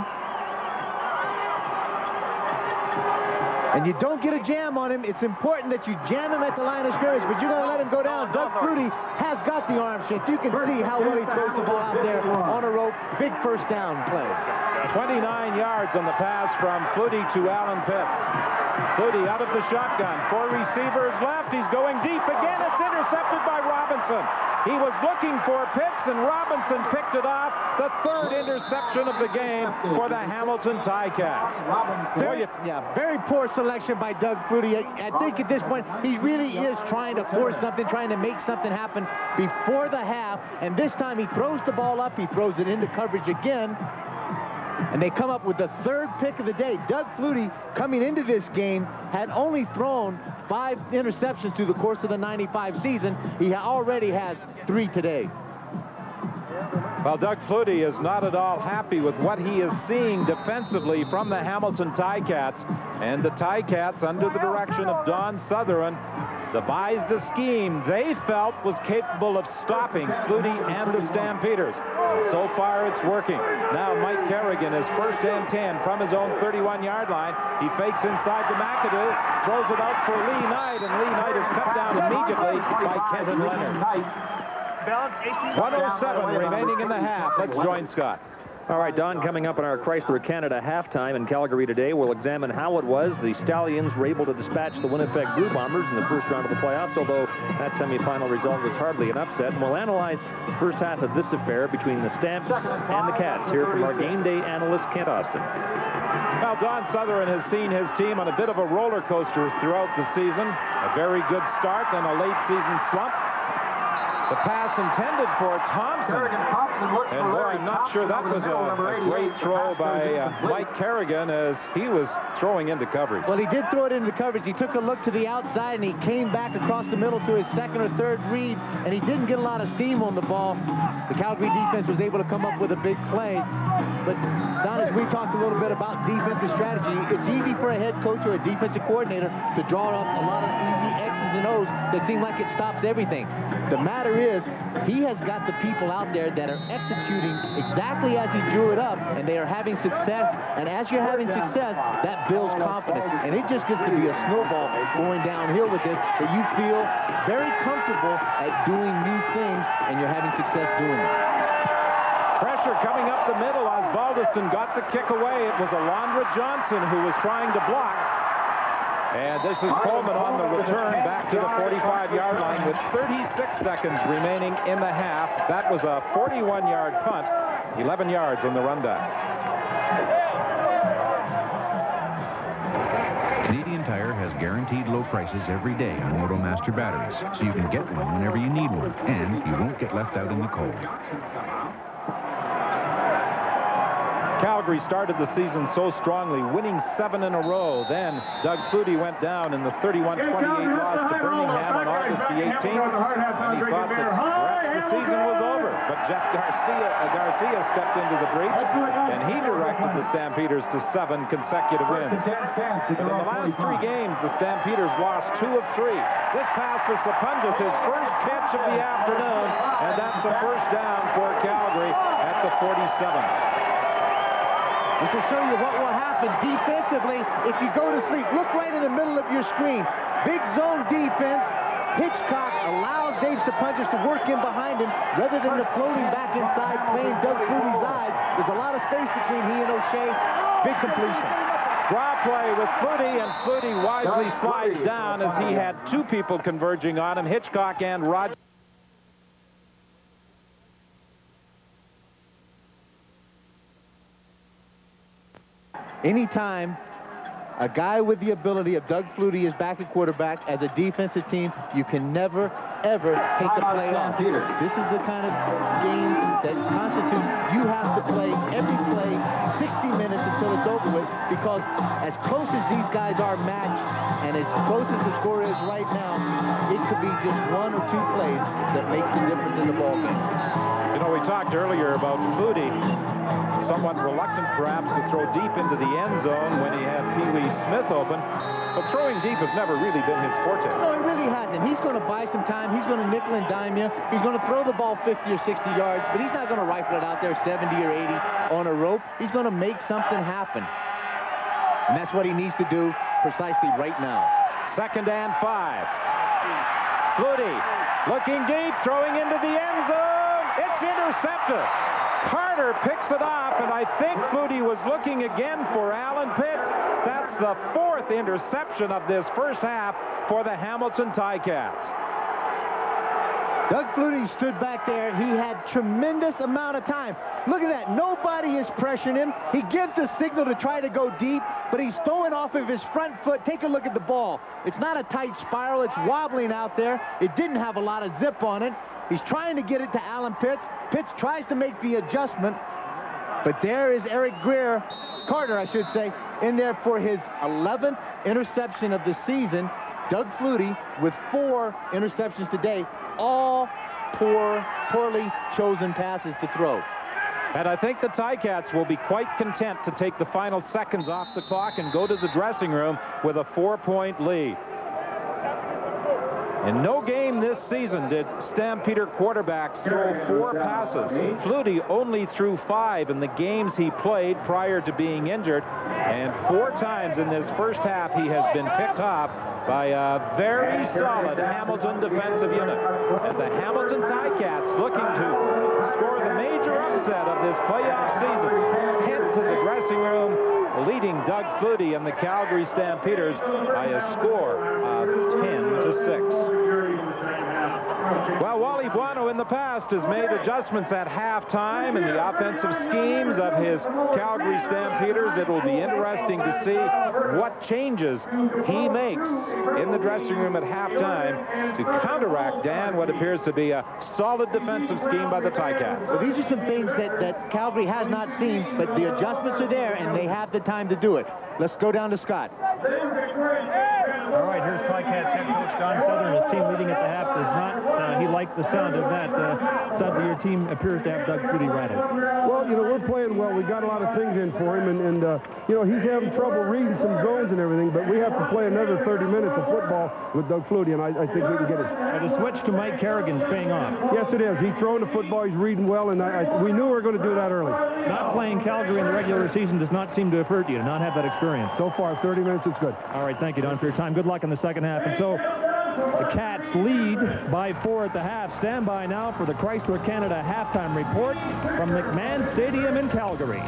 and you don't get a jam on him, it's important that you jam him at the line of scrimmage, but you're going to let him go down. Doug Flutie has got the arm strength. You can see how well he throws the ball out there on a rope. Big first down play. 29 yards on the pass from Flutie to Alan Pitts. Flutie out of the shotgun. 4 receivers left. He's going deep again. It's intercepted by Robinson. He was looking for Pitts, and Robinson picked it off. The 3rd interception of the game for the Hamilton Ticats. Very poor selection by Doug Flutie. I think at this point, he really is trying to force something, trying to make something happen before the half. And this time he throws the ball up. He throws it into coverage again. And they come up with the 3rd pick of the day. Doug Flutie, coming into this game, had only thrown 5 interceptions through the course of the 95 season. He already has 3 today. Well, Doug Flutie is not at all happy with what he is seeing defensively from the Hamilton Ticats. And the Ticats, under the direction of Don Southern, devised a scheme they felt was capable of stopping Flutie and the Stampeders. So far, it's working. Now, Mike Kerrigan is 1st and 10 from his own 31-yard line. He fakes inside to McAdoo, throws it out for Lee Knight, and Lee Knight is cut down immediately by Kenton Leonard. 1:07 remaining in the half. Let's join Scott. All right, Don, coming up in our Chrysler Canada halftime in Calgary today, we'll examine how it was the Stallions were able to dispatch the Winnipeg Blue Bombers in the first round of the playoffs, although that semifinal result was hardly an upset. And we'll analyze the first half of this affair between the Stamps and the Cats here from our game day analyst, Kent Austin. Well, Don Southern has seen his team on a bit of a roller coaster throughout the season. A very good start, then a late season slump. The pass intended for Thompson. And boy, I'm not sure that was a great throw by Mike Kerrigan as he was throwing into coverage. Well, he did throw it into coverage. He took a look to the outside, and he came back across the middle to his 2nd or 3rd read, and he didn't get a lot of steam on the ball. The Calgary defense was able to come up with a big play. But, Don, as we talked a little bit about defensive strategy, it's easy for a head coach or a defensive coordinator to draw up a lot of easy X's and O's that seem like it stops everything. The matter is, he has got the people out there that are executing exactly as he drew it up, and they are having success. And as you're having success, that builds confidence. And it just gets to be a snowball going downhill with this, that you feel very comfortable at doing new things, and you're having success doing it. Pressure coming up the middle as Baldiston got the kick away. It was Alondra Johnson who was trying to block. And this is Coleman on the return back to the 45-yard line with 36 seconds remaining in the half. That was a 41-yard punt, 11 yards on the rundown. Canadian Tire has guaranteed low prices every day on MotoMaster batteries, so you can get one whenever you need one, and you won't get left out in the cold. Calgary started the season so strongly, winning 7 in a row. Then Doug Flutie went down in the 31-28 loss to Birmingham on August the 18th. And he thought that perhaps the season was over. But Jeff Garcia stepped into the breach, and he directed the Stampeders to 7 consecutive wins. In the last 3 games, the Stampeders lost 2 of 3. This pass for Sapunjas, his first catch of the afternoon, and that's a first down for Calgary at the 47. This will show you what will happen defensively if you go to sleep. Look right in the middle of your screen. Big zone defense. Hitchcock allows Dave Sapunjas to work in behind him rather than the floating back inside, playing Doug Flutie's eyes. There's a lot of space between he and O'Shea. Big completion. Draw play with Flutie, and Flutie wisely slides down as he had 2 people converging on him, Hitchcock and Rogers. Anytime a guy with the ability of Doug Flutie is back at quarterback as a defensive team, you can never, ever take the play off. This is the kind of game that constitutes you have to play every play 60 minutes until it's over with, because as close as these guys are matched and as close as the score is right now, it could be just 1 or 2 plays that makes the difference in the ball game. You know, we talked earlier about Flutie, somewhat reluctant perhaps to throw deep into the end zone when he had Pee Wee Smith open, but throwing deep has never really been his forte. No, he really hasn't. He's going to buy some time. He's going to nickel and dime you. He's going to throw the ball 50 or 60 yards, but he's not going to rifle it out there 70 or 80 on a rope. He's going to make something happen, and that's what he needs to do precisely right now. 2nd and 5. Flutie looking deep, throwing into the end zone. It's intercepted. Carter picks it off, and I think Flutie was looking again for Alan Pitts. That's the 4th interception of this first half for the Hamilton Ticats. Doug Flutie stood back there. He had tremendous amount of time. Look at that. Nobody is pressuring him. He gives the signal to try to go deep, but he's throwing off of his front foot. Take a look at the ball. It's not a tight spiral. It's wobbling out there. It didn't have a lot of zip on it. He's trying to get it to Alan Pitts. Pitts tries to make the adjustment, but there is Eric Carter, I should say, in there for his 11th interception of the season. Doug Flutie with 4 interceptions today, all poorly chosen passes to throw. And I think the Ticats will be quite content to take the final seconds off the clock and go to the dressing room with a 4-point lead. In no game this season did Stampeder quarterbacks throw 4 passes. Flutie only threw 5 in the games he played prior to being injured, and 4 times in this first half he has been picked off by a very solid Hamilton defensive unit. And the Hamilton Ticats, looking to score the major upset of this playoff season, head to the dressing room, leading Doug Flutie and the Calgary Stampeders by a score of 10-6. Well, Wally Buono in the past has made adjustments at halftime in the offensive schemes of his Calgary Stampeders. It will be interesting to see what changes he makes in the dressing room at halftime to counteract, Dan, what appears to be a solid defensive scheme by the Ticats. So these are some things that Calgary has not seen, but the adjustments are there, and they have the time to do it. Let's go down to Scott. All right, here's Ticats head coach Don Southern. His team leading at the half does not, he liked the sound of that. Suddenly your team appears to have Doug Flutie rattled. Well, you know, we're playing well. We got a lot of things in for him, and you know, he's having trouble reading some zones and everything, but we have to play another 30 minutes of football with Doug Flutie, and I think we can get it. The switch to Mike Kerrigan's paying off. Yes, it is. He's throwing the football. He's reading well, and we knew we were going to do that early. Not playing Calgary in the regular season does not seem to have hurt you, to not have that experience. So far, 30 minutes, it's good. All right, thank you, Don, for your time. Good luck in the second half. And so the Cats lead by 4 at the half. Stand by now for the Chrysler Canada halftime report from McMahon Stadium in Calgary.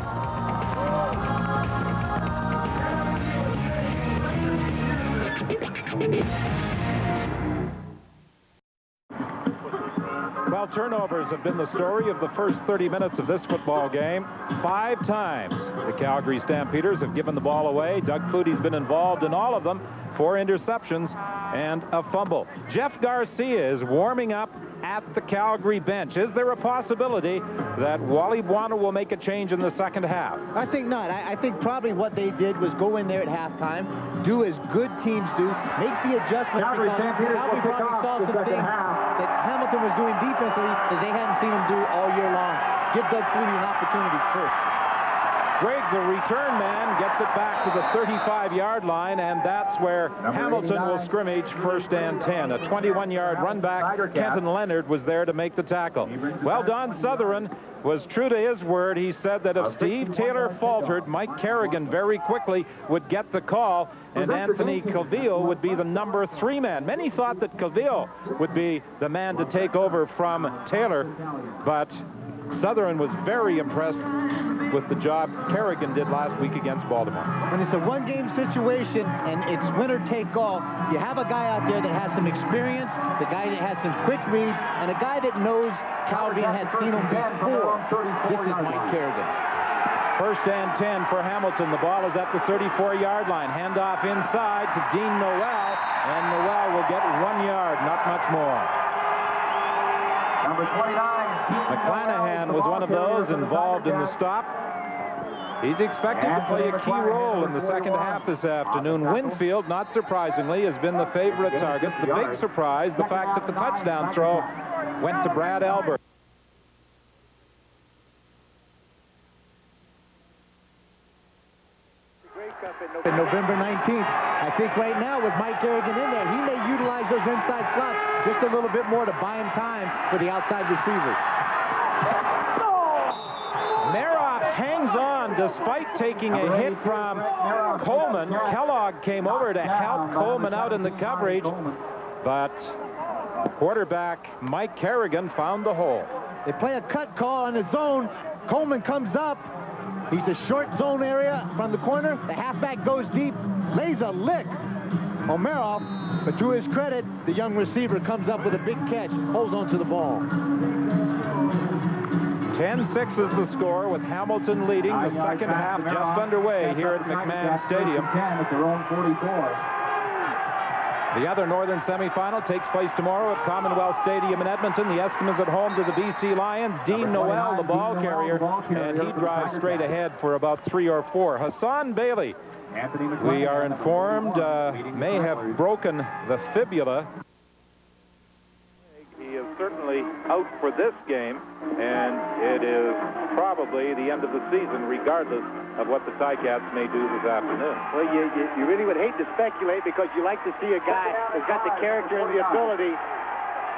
Well, turnovers have been the story of the first 30 minutes of this football game. 5 times the Calgary Stampeders have given the ball away. Doug Flutie's been involved in all of them. 4 interceptions and a fumble. Jeff Garcia is warming up at the Calgary bench. Is there a possibility that Wally Buono will make a change in the second half? I think not. I think probably what they did was go in there at halftime, do as good teams do, make the adjustments. Calgary Stampeders will kick off saw the some second things half. that Hamilton was doing defensively that they hadn't seen him do all year long. Give Doug Flutie an opportunity first. Greg, the return man, gets it back to the 35-yard line, and that's where Hamilton will scrimmage first and 10. A 21-yard run back. Kenton Leonard was there to make the tackle. Well, Don Sutherland was true to his word. He said that if Steve Taylor faltered, Mike Kerrigan very quickly would get the call, and Anthony Calvillo would be the number 3 man. Many thought that Calvillo would be the man to take over from Taylor, but Sutherland was very impressed with the job Kerrigan did last week against Baltimore. When it's a one-game situation and it's winner take all, you have a guy out there that has some experience, the guy that has some quick reads, and a guy that knows Calgary and has seen him before. This is Mike Kerrigan. First and 10 for Hamilton. The ball is at the 34-yard line. Handoff inside to Dean Noel, and Noel will get 1 yard, not much more. Number 29. McClanahan was one of those involved in the stop. He's expected to play a key role in the second half this afternoon. Winfield, not surprisingly, has been the favorite target. The big surprise, the fact that the touchdown throw went to Brad Albert. And November 19th, I think right now with Mike Kerrigan in there, he may utilize those inside slots just a little bit more to buy him time for the outside receivers. Meroff hangs on despite taking a hit from Coleman. Kellogg came over to help Coleman out in the coverage, but quarterback Mike Kerrigan found the hole. They play a cut call on the zone. Coleman comes up. He's the short zone area from the corner. The halfback goes deep, lays a lick on Meroff, but to his credit, the young receiver comes up with a big catch, holds on to the ball. 10-6 is the score, with Hamilton leading. The second half just underway here at McMahon Stadium. At their own 44. The other Northern semifinal takes place tomorrow at Commonwealth Stadium in Edmonton. The Eskimos at home to the BC Lions. Dean Noel, the ball carrier, and he drives straight ahead for about 3 or 4. Hassan Bailey, we are informed, may have broken the fibula. He is certainly out for this game, and it is probably the end of the season, regardless of what the Ticats may do this afternoon. Well, you really would hate to speculate, because you like to see a guy who's got the character and the ability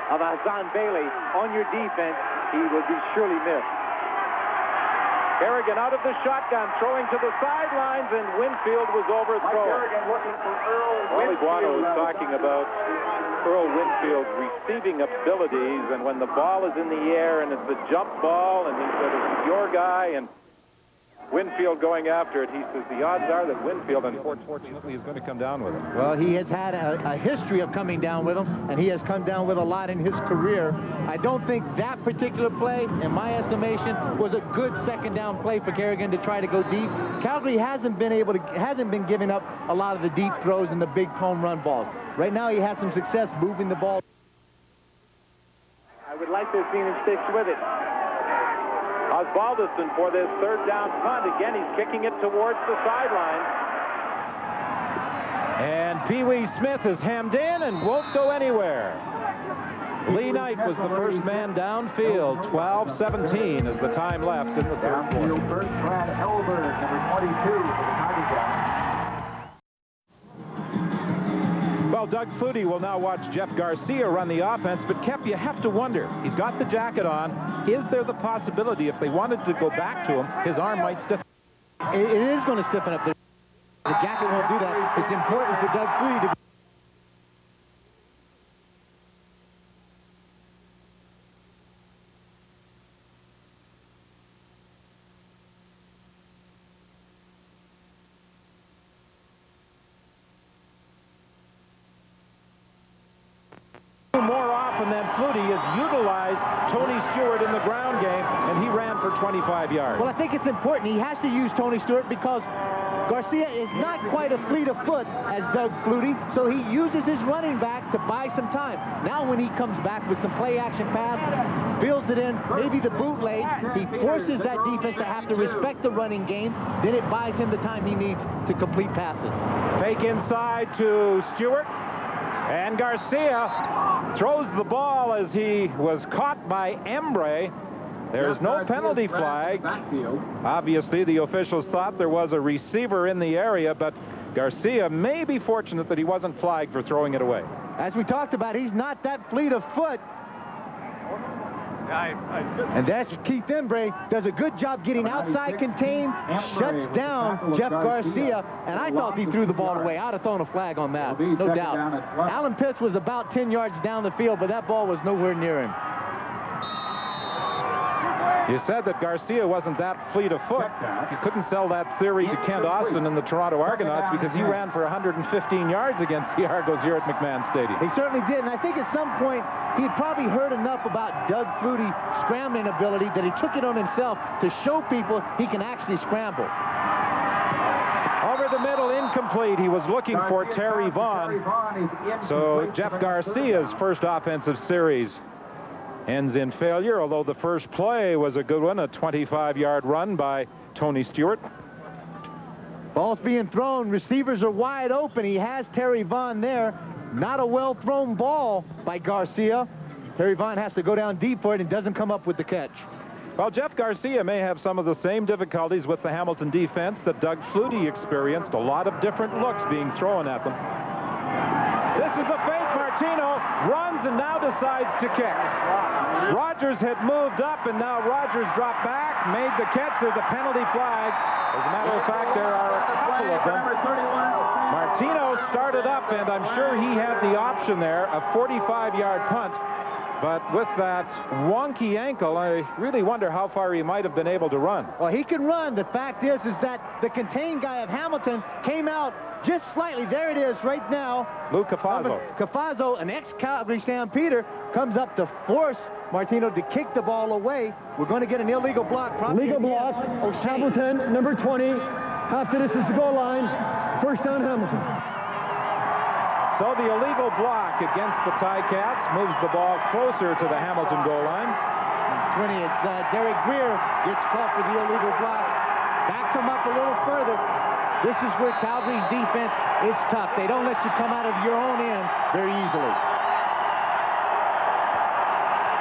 of Hassan Bailey on your defense. He will be surely missed. Kerrigan out of the shotgun, throwing to the sidelines, and Winfield was overthrown. Wally Buono was talking about Earl Winfield's receiving abilities, and when the ball is in the air and it's a jump ball, and he said, "It's your guy," and Winfield going after it, he says the odds are that Winfield, unfortunately, is going to come down with him. Well, he has had a history of coming down with him, and he has come down with a lot in his career. I don't think that particular play, in my estimation, was a good second down play for Kerrigan to try to go deep. Calgary hasn't been giving up a lot of the deep throws and the big home run balls. Right now, he has some success moving the ball. I would like to have seen him stick with it. Osbaldiston for this third down punt. Again, he's kicking it towards the sideline. And Pee Wee Smith is hemmed in and won't go anywhere. Lee Knight was the first man downfield. 12-17 is the time left in the third quarter. First, Brad Elbert, number 22. Well, Doug Flutie will now watch Jeff Garcia run the offense, but Kep, you have to wonder, he's got the jacket on. Is there the possibility, if they wanted to go back to him, his arm might stiffen? It is going to stiffen up. The jacket won't do that. It's important for Doug Flutie to more often than Flutie has utilized Tony Stewart in the ground game, and he ran for 25 yards. Well, I think it's important. He has to use Tony Stewart because Garcia is not quite a fleet of foot as Doug Flutie, so he uses his running back to buy some time. Now when he comes back with some play-action pass, fills it in, maybe the bootleg, he forces that defense to have to respect the running game, then it buys him the time he needs to complete passes. Fake inside to Stewart, and Garcia throws the ball as he was caught by Embre. There's no penalty flag. Obviously, the officials thought there was a receiver in the area, but Garcia may be fortunate that he wasn't flagged for throwing it away. As we talked about, he's not that fleet of foot. And that's Keith Embre, does a good job getting outside contained, shuts down Jeff Garcia, and I thought he threw the ball away. I'd have thrown a flag on that, no doubt. Alan Pitts was about 10 yards down the field, but that ball was nowhere near him. You said that Garcia wasn't that fleet of foot. You couldn't sell that theory to Kent Austin and the Toronto Argonauts because he ran for 115 yards against the Argos here at McMahon Stadium. He certainly did, and I think at some point he'd probably heard enough about Doug Flutie's scrambling ability that he took it on himself to show people he can actually scramble. Over the middle, incomplete. He was looking for Terry Vaughn. So Jeff Garcia's first offensive series ends in failure, although the first play was a good one, a 25-yard run by Tony Stewart. Ball's being thrown. Receivers are wide open. He has Terry Vaughn there. Not a well-thrown ball by Garcia. Terry Vaughn has to go down deep for it and doesn't come up with the catch. Well, Jeff Garcia may have some of the same difficulties with the Hamilton defense that Doug Flutie experienced. A lot of different looks being thrown at them. This is a fake. Martino runs and now decides to kick. Rogers had moved up, and now Rogers dropped back, made the catch. There's a penalty flag. As a matter of fact, there are a couple of them. Martino started up, and I'm sure he had the option there, a 45-yard punt. But with that wonky ankle, I really wonder how far he might have been able to run. Well, he can run. The fact is that the contained guy of Hamilton came out just slightly. There it is right now. Lou Cafazzo. Cafazzo, an ex-Calgary Stampeder, comes up to force Martino to kick the ball away. We're going to get an illegal block. Illegal block. Hamilton, number 20. After this is the goal line. First down, Hamilton. So the illegal block against the Ticats moves the ball closer to the Hamilton goal line. 20, it's Derek Greer gets caught for the illegal block. Backs him up a little further. This is where Calgary's defense is tough. They don't let you come out of your own end very easily.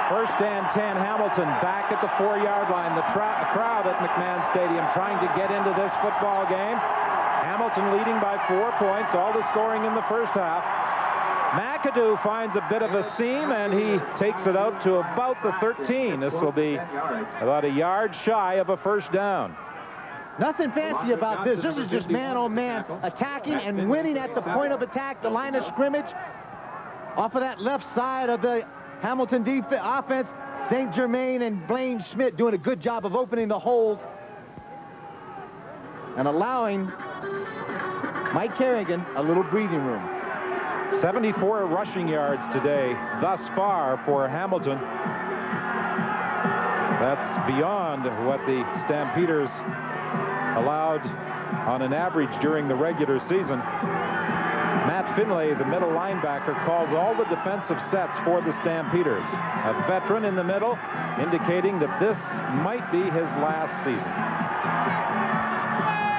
First and 10, Hamilton back at the 4-yard line. The crowd at McMahon Stadium trying to get into this football game. Hamilton leading by 4 points, all the scoring in the first half. McAdoo finds a bit of a seam, and he takes it out to about the 13. This will be about a yard shy of a first down. Nothing fancy about this. This is just man-on-man attacking and winning at the point of attack, the line of scrimmage. Off of that left side of the Hamilton offense, St. Germain and Blaine Schmidt doing a good job of opening the holes and allowing Mike Kerrigan a little breathing room. 74 rushing yards today thus far for Hamilton. That's beyond what the Stampeders allowed on an average during the regular season. Matt Finlay, the middle linebacker, calls all the defensive sets for the Stampeders. A veteran in the middle, indicating that this might be his last season.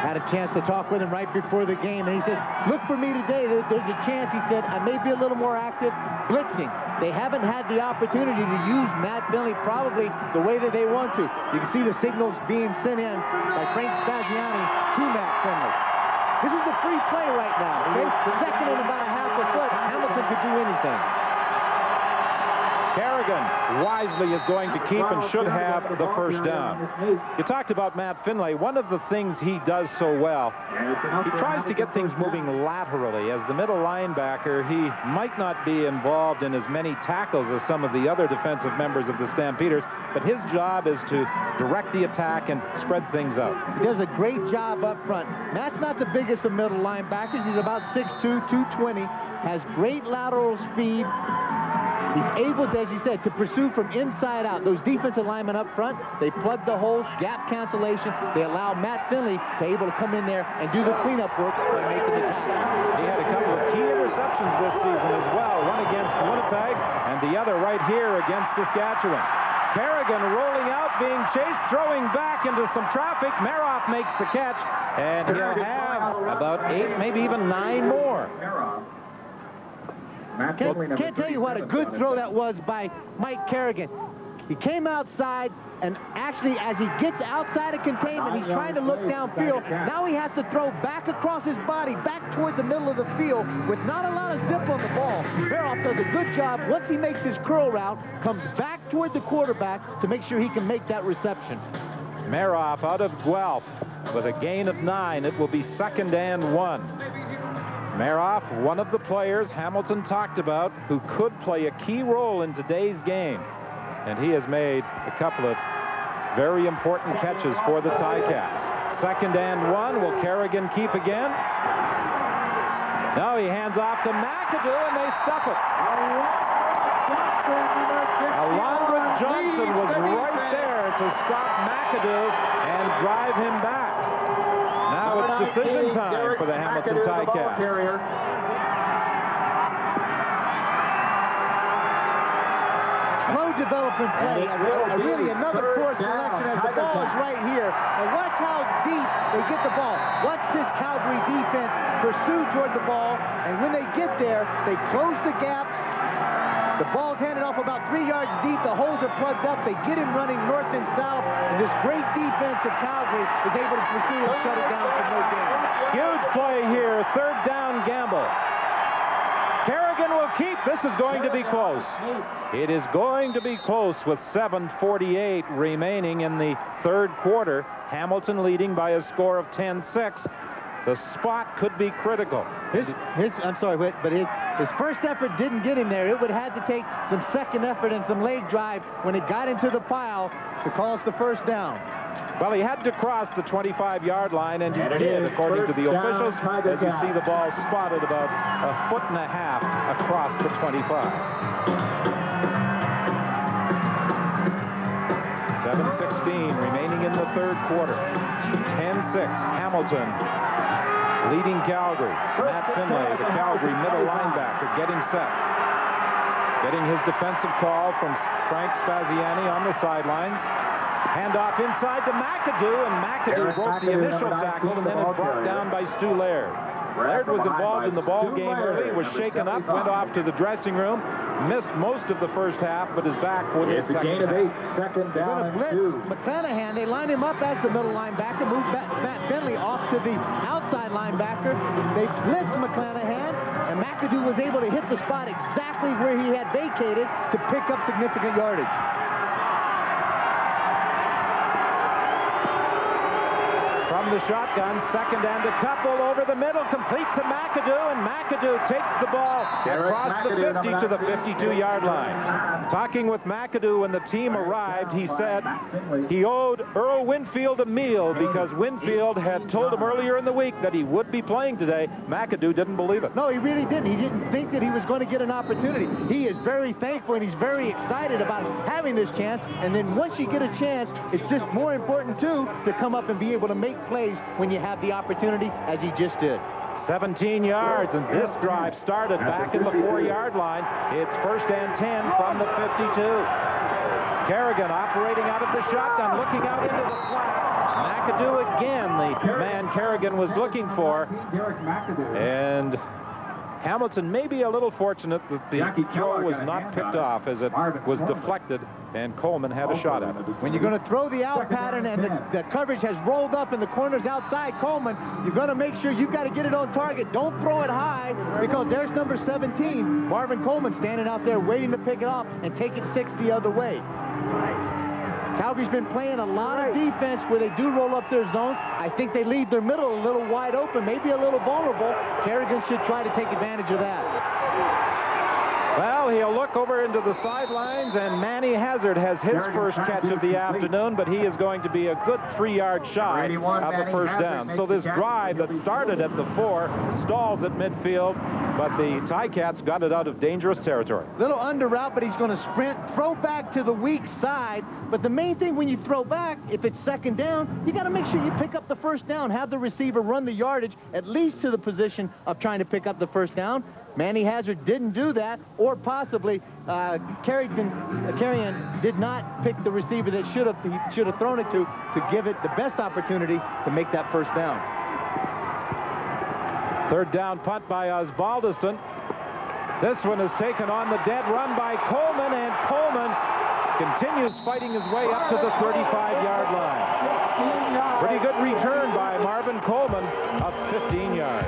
Had a chance to talk with him right before the game, and he said, look for me today. There's a chance, he said, I may be a little more active blitzing. They haven't had the opportunity to use Matt Finlay probably the way that they want to. You can see the signals being sent in by Frank Spaziani to Matt Finlay. This is a free play right now, okay? Second and about a half a foot. Hamilton could do anything. Kerrigan wisely is going to keep and should have the first down. You talked about Matt Finlay. One of the things he does so well, he tries to get things moving laterally. As the middle linebacker, he might not be involved in as many tackles as some of the other defensive members of the Stampeders, but his job is to direct the attack and spread things out. He does a great job up front. Matt's not the biggest of middle linebackers. He's about 6'2", 220, has great lateral speed. He's able to, as you said, to pursue from inside out. Those defensive linemen up front, they plug the holes, gap cancellation. They allow Matt Finley to able to come in there and do the cleanup work by making the tackle. He had a couple of key interceptions this season as well, one against Winnipeg and the other right here against Saskatchewan. Kerrigan rolling out, being chased, throwing back into some traffic. Meroff makes the catch, and he'll have about 8, maybe even 9 more. Can't tell you what a good throw that was by Mike Kerrigan. He came outside, and actually, as he gets outside of containment, he's trying to look downfield. Now he has to throw back across his body, back toward the middle of the field, with not a lot of zip on the ball. Meroff does a good job. Once he makes his curl route, comes back toward the quarterback to make sure he can make that reception. Meroff out of Guelph with a gain of 9. It will be 2nd and 1. Meroff, one of the players Hamilton talked about who could play a key role in today's game. And he has made a couple of very important catches for the Ticats. 2nd and 1. Will Kerrigan keep again? No, he hands off to McAdoo, and they stuff it. Alondra Johnson was right there to stop McAdoo and drive him back. Now it's decision time for the Hamilton Ticats. Slow development play, really another poor selection as the ball is right here. And watch how deep they get the ball. Watch this Calgary defense pursue toward the ball, and when they get there, they close the gaps. The ball's handed off about 3 yards deep. The holes are plugged up. They get him running north and south, and this great defense of Calgary is able to pursue and shut it down for no gain. Huge play here, 3rd down gamble. Kerrigan will keep. This is going to be close. It is going to be close with 7:48 remaining in the 3rd quarter. Hamilton leading by a score of 10-6. The spot could be critical. I'm sorry, Whit, but his first effort didn't get him there. It would have had to take some second effort and some leg drive when it got into the pile to cost the 1st down. Well, he had to cross the 25-yard line, and he did, according to the officials. As you see, the ball spotted about 1.5 feet across the 25. 7:16 remaining in the 3rd quarter. 10-6, Hamilton leading Calgary. Matt Finlay, the Calgary middle linebacker, getting set. Getting his defensive call from Frank Spaziani on the sidelines. Handoff inside to McAdoo, and McAdoo broke the initial tackle and then is brought down by Stu Laird. Laird was involved in the ball game early, was shaken up, went off to the dressing room, missed most of the first half, but is back for the second half. 2nd down and 2. McClanahan, they line him up as the middle linebacker, move Matt Finley off to the outside linebacker. They blitz McClanahan, and McAdoo was able to hit the spot exactly where he had vacated to pick up significant yardage. From the shotgun, 2nd and a couple over the middle, complete to McAdoo, and McAdoo takes the ball across the 50 to the 52-yard line. Talking with McAdoo when the team arrived, he said he owed Earl Winfield a meal because Winfield had told him earlier in the week that he would be playing today. McAdoo didn't believe it. No, he really didn't. He didn't think that he was going to get an opportunity. He is very thankful, and he's very excited about having this chance. And then once you get a chance, it's just more important, too, to come up and be able to make plays when you have the opportunity, as he just did. 17 yards, and this drive started back at the 4-yard line. It's 1st and 10 from the 52. Kerrigan operating out of the shotgun, looking out into the flat. McAdoo again, the man Kerrigan was looking for. And Hamilton may be a little fortunate that the throw was not picked off as it was deflected, and Coleman had a shot at it. When you're going to throw the out pattern and the coverage has rolled up and the corner's outside Coleman, you've got to make sure you've got to get it on target. Don't throw it high, because there's number 17, Marvin Coleman, standing out there waiting to pick it off and take it 6 the other way. Calgary's been playing a lot of defense where they do roll up their zones. I think they leave their middle a little wide open, maybe a little vulnerable. Kerrigan should try to take advantage of that. Well, he'll look over into the sidelines, and Manny Hazard has his first catch of the afternoon, but he is going to be a good 3-yard shy of the first down. So this drive that started at the 4 stalls at midfield, but the Ticats got it out of dangerous territory. Little under route, but he's going to sprint, throw back to the weak side. But the main thing when you throw back, if it's second down, you got to make sure you pick up the first down, have the receiver run the yardage at least to the position of trying to pick up the first down. Manny Hazard didn't do that, or possibly Carrion did not pick the receiver that he should have thrown it to give it the best opportunity to make that first down. Third down punt by Osbaldiston. This one is taken on the dead run by Coleman, and Coleman continues fighting his way up to the 35-yard line. Pretty good return by Marvin Coleman of 15 yards.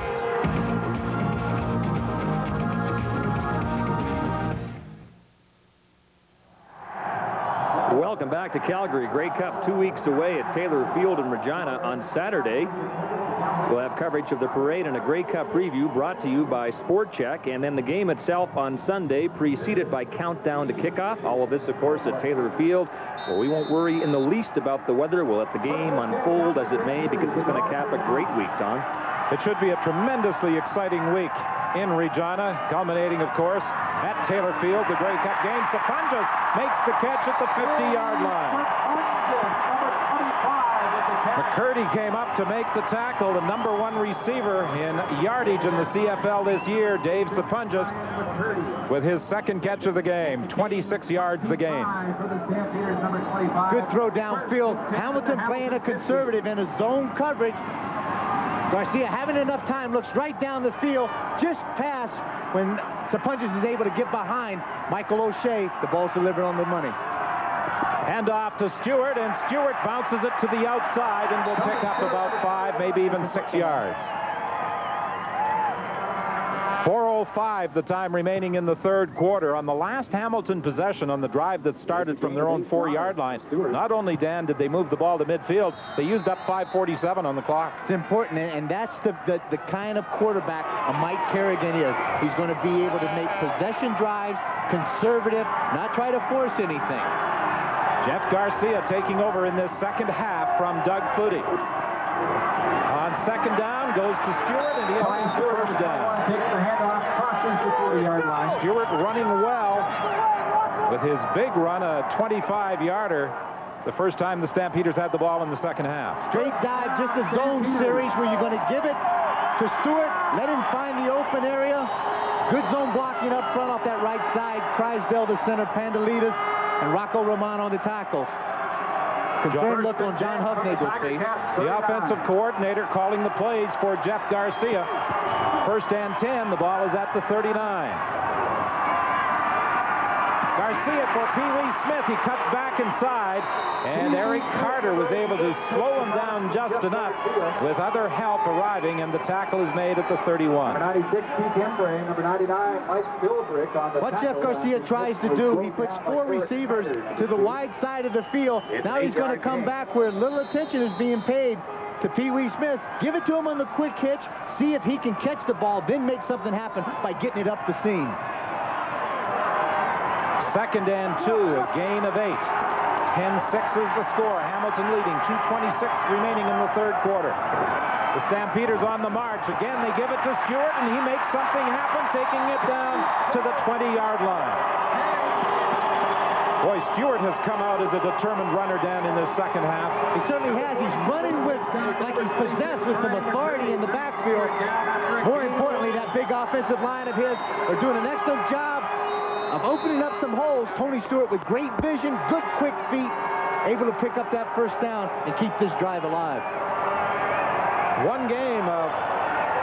Welcome back to Calgary. Grey Cup 2 weeks away at Taylor Field in Regina on Saturday. We'll have coverage of the parade and a Grey Cup preview brought to you by Sport Check, and then the game itself on Sunday, preceded by countdown to kickoff. All of this, of course, at Taylor Field, where we won't worry in the least about the weather. We'll let the game unfold as it may, because it's going to cap a great week, Tom. It should be a tremendously exciting week in Regina, culminating, of course, at Taylor Field, the Grey Cup game. Sapunjas makes the catch at the 50-yard line. McCurdy came up to make the tackle, the #1 receiver in yardage in the CFL this year, Dave Sapunjas, with his second catch of the game, 26 yards the game. Good throw downfield. Hamilton playing a conservative in a zone coverage. Garcia having enough time, looks right down the field, just past when Sapunjas is able to get behind Michael O'Shea. The ball's delivered on the money. Hand off to Stewart, and Stewart bounces it to the outside and will pick up about 5, maybe even 6 yards. 4:05 the time remaining in the third quarter. On the last Hamilton possession on the drive that started from their own 4-yard line, not only, Dan, did they move the ball to midfield, they used up 5:47 on the clock. It's important, and that's the kind of quarterback a Mike Kerrigan is. He's going to be able to make possession drives, conservative, not try to force anything. Jeff Garcia taking over in this second half from Doug Flutie. On second down, goes to Stewart, and he finds the first down. Takes the handoff, crosses the 40-yard line. Stewart running well with his big run, a 25-yarder, the first time the Stampeders had the ball in the second half. Straight dive, just a zone series where you're going to give it to Stewart, let him find the open area. Good zone blocking up front off that right side. Crysdale, the center, Pandelides, and Rocco Roman on the tackles. Concerned look on John Huffnagel's face. The offensive coordinator calling the plays for Jeff Garcia. First and 10, the ball is at the 39. Garcia for Pee Wee Smith. He cuts back inside, and Eric Carter was able to slow him down just enough with other help arriving, and the tackle is made at the 31. Number 96, Pete Hembray. Number 99, Mike Philbrick on the What tackle. Jeff Garcia tries to do, he puts 4 receivers to the wide side of the field. Now he's going to come back where little attention is being paid to Pee Wee Smith. Give it to him on the quick hitch, see if he can catch the ball, then make something happen by getting it up the seam. Second and 2, a gain of 8. 10-6 is the score. Hamilton leading, 2:26 remaining in the third quarter. The Stampeders on the march. Again, they give it to Stewart, and he makes something happen, taking it down to the 20-yard line. Boy, Stewart has come out as a determined runner down in this second half. He certainly has. He's running with, like he's possessed with some authority in the backfield. More importantly, that big offensive line of his are doing an excellent job of opening up some holes. Tony Stewart with great vision, good quick feet, able to pick up that first down and keep this drive alive. One game of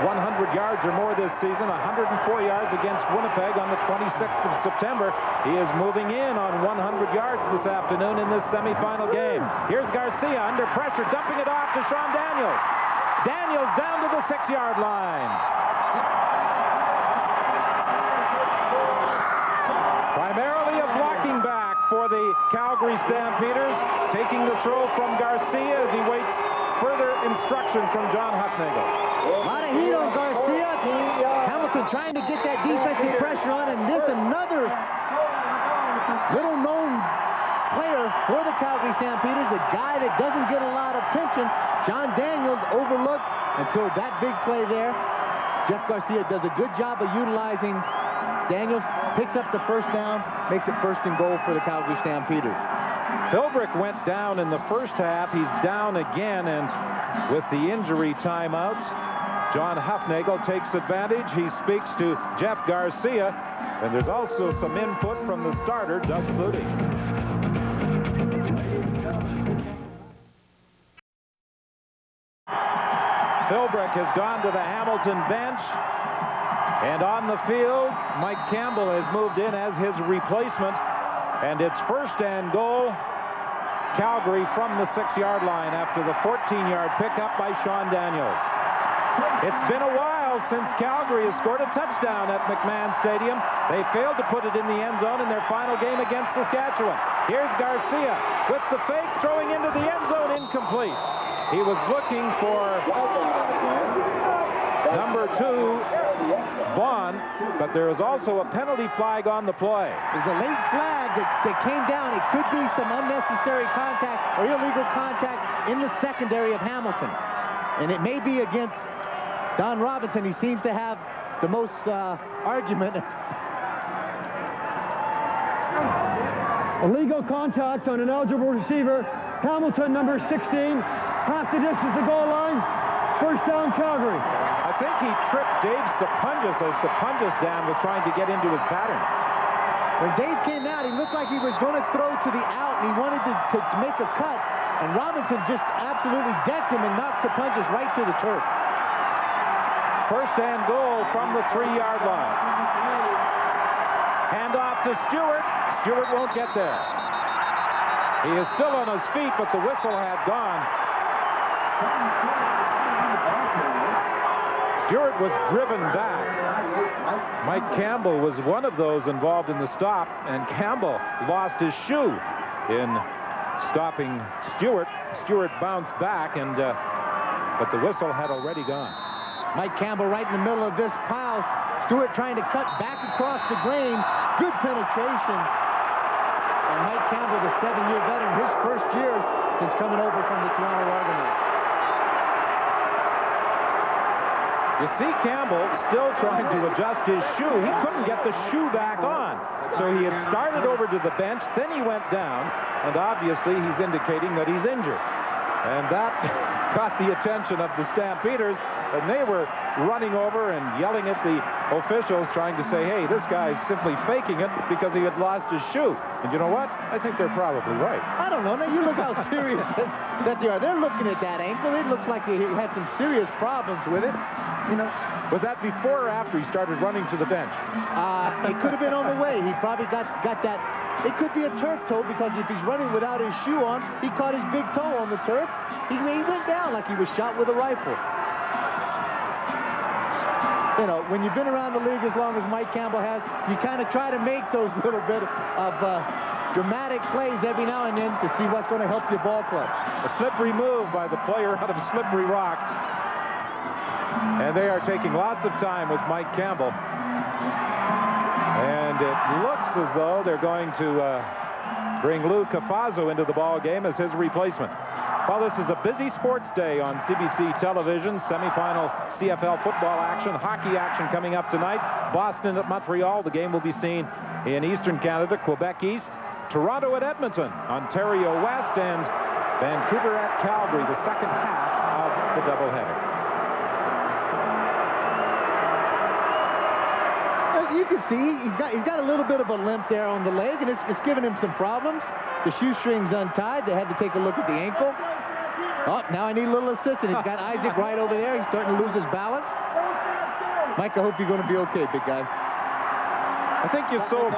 100 yards or more this season, 104 yards against Winnipeg on the 26th of September. He is moving in on 100 yards this afternoon in this semifinal game. Here's Garcia under pressure, dumping it off to Sean Daniels. Daniels down to the 6-yard line. Primarily a blocking back for the Calgary Stampeders, taking the throw from Garcia as he waits further instruction from John Hufnagel. A lot of heat on Garcia. Hamilton trying to get that defensive pressure on, and this another little-known player for the Calgary Stampeders, a guy that doesn't get a lot of attention. Sean Daniels overlooked until that big play there. Jeff Garcia does a good job of utilizing Daniels, picks up the first down, makes it 1st and goal for the Calgary Stampeders. Philbrick went down in the first half. He's down again, and with the injury timeouts, John Hufnagel takes advantage. He speaks to Jeff Garcia, and there's also some input from the starter, Doug Flutie. Philbrick has gone to the Hamilton bench, and on the field, Mike Campbell has moved in as his replacement, and it's 1st and goal, Calgary from the 6-yard line after the 14-yard pickup by Sean Daniels. It's been a while since Calgary has scored a touchdown at McMahon Stadium. They failed to put it in the end zone in their final game against Saskatchewan. Here's Garcia with the fake, throwing into the end zone, incomplete. He was looking for number 2, Vaughn, but there is also a penalty flag on the play. There's a late flag that came down. It could be some unnecessary contact or illegal contact in the secondary of Hamilton. And it may be against Don Robinson. He seems to have the most argument. Illegal contact on an eligible receiver. Hamilton, number 16, half the distance to goal line. 1st down, Calgary. I think he tripped Dave Sapunjas as Sapunjas Dan was trying to get into his pattern. When Dave came out, he looked like he was going to throw to the out, and he wanted to make a cut, and Robinson just absolutely decked him and knocked Sapunjas right to the turf. 1st and goal from the 3-yard line. Hand off to Stewart. Stewart won't get there. He is still on his feet, but the whistle had gone. Stewart was driven back. Mike Campbell was one of those involved in the stop, and Campbell lost his shoe in stopping Stewart. Stewart bounced back, and but the whistle had already gone. Mike Campbell right in the middle of this pile. Stewart trying to cut back across the grain. Good penetration. And Mike Campbell, the 7-year veteran, his first year since coming over from the Toronto Argonauts. You see Campbell still trying to adjust his shoe. He couldn't get the shoe back on. So he had started over to the bench, then he went down, and obviously he's indicating that he's injured. And that caught the attention of the Stampeders, and they were running over and yelling at the officials, trying to say, hey, this guy's simply faking it because he had lost his shoe. And you know what? I think they're probably right. I don't know. Now, you look how serious that they are. They're looking at that ankle. It looks like he had some serious problems with it. You know, was that before or after he started running to the bench? It could have been on the way. He probably got that. It could be a turf toe, because if he's running without his shoe on, he caught his big toe on the turf. He went down like he was shot with a rifle. You know, when you've been around the league as long as Mike Campbell has, you kind of try to make those little bit of dramatic plays every now and then to see what's going to help your ball club. A slippery move by the player out of Slippery Rock. And they are taking lots of time with Mike Campbell. And it looks as though they're going to bring Lou Cafazzo into the ball game as his replacement. Well, this is a busy sports day on CBC television. Semifinal CFL football action, hockey action coming up tonight. Boston at Montreal. The game will be seen in Eastern Canada, Quebec East. Toronto at Edmonton, Ontario West, and Vancouver at Calgary, the second half of the doubleheader. You can see he's got a little bit of a limp there on the leg, and it's giving him some problems. The shoestring's untied. They had to take a look at the ankle. Oh, now I need a little assistance. He's got Isaac right over there. He's starting to lose his balance. Mike, I hope you're going to be okay, big guy. I think you're so...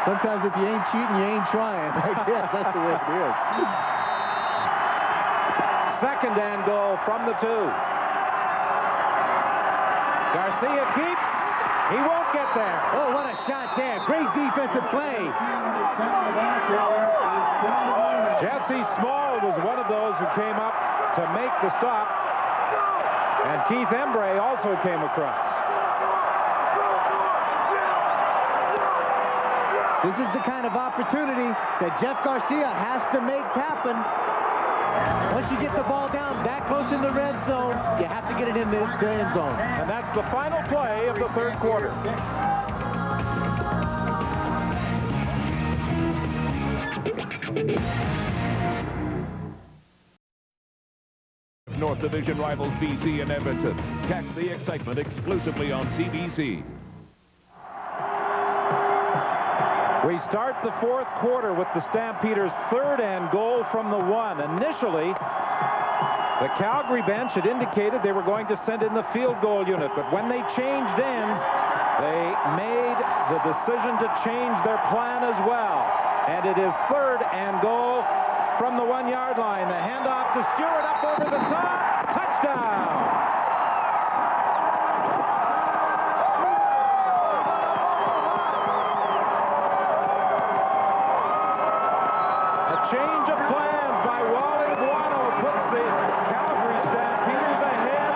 Sometimes if you ain't cheating, you ain't trying. I guess that's the way it is. Second and goal from the 2. Garcia keeps, He won't get there. Oh, what a shot there. Great defensive play. Jesse Small was one of those who came up to make the stop. And Keith Embray also came across. This is the kind of opportunity that Jeff Garcia has to make happen. Once you get the ball down that close in the red zone, you have to get it in the end zone. And that's the final play of the third quarter. North Division rivals BC and Edmonton. Catch the excitement exclusively on CBC. We start the fourth quarter with the Stampeders' third and goal from the 1. Initially, the Calgary bench had indicated they were going to send in the field goal unit, but when they changed ends, they made the decision to change their plan as well. And it is third and goal from the 1-yard line. The handoff to Stewart up over the top. Touchdown! Change of plans by Wally Guano puts the Calgary Stampeders ahead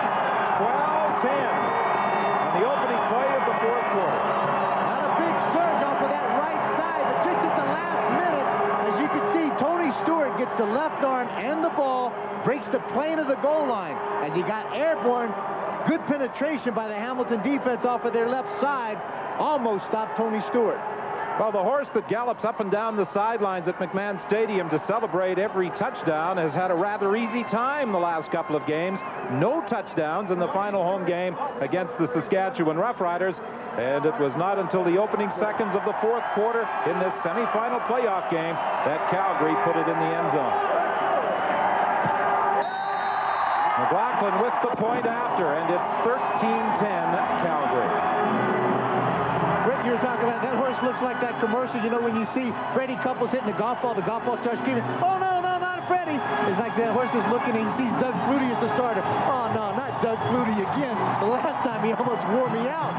12-10 on the opening play of the fourth quarter. Not a big surge off of that right side, but just at the last minute, as you can see, Tony Stewart gets the left arm and the ball, breaks the plane of the goal line. As he got airborne, good penetration by the Hamilton defense off of their left side, almost stopped Tony Stewart. Well, the horse that gallops up and down the sidelines at McMahon Stadium to celebrate every touchdown has had a rather easy time the last couple of games. No touchdowns in the final home game against the Saskatchewan Roughriders. And it was not until the opening seconds of the fourth quarter in this semifinal playoff game that Calgary put it in the end zone. McLaughlin with the point after, and it's 13-10 Calgary. You're talking about that horse looks like that commercial, you know, when you see Freddie Couples hitting the golf ball starts screaming, oh no, no, not Freddie. It's like the horse is looking and he sees Doug Flutie as the starter. Oh no, not Doug Flutie again. The last time he almost wore me out.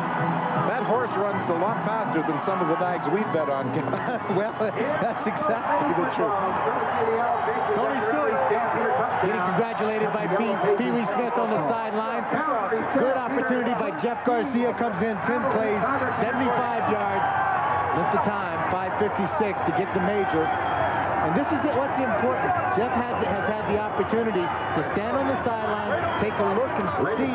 That horse runs a lot faster than some of the bags we've bet on. Well, that's exactly the truth. Tony Stewart getting congratulated by Pee Wee Smith on the sideline. Good opportunity by Jeff Garcia, comes in 10 plays, 75 yards. That's the time, 5:56 to get the major. And this is what's important. Jeff has had the opportunity to stand on the sideline, take a look and see,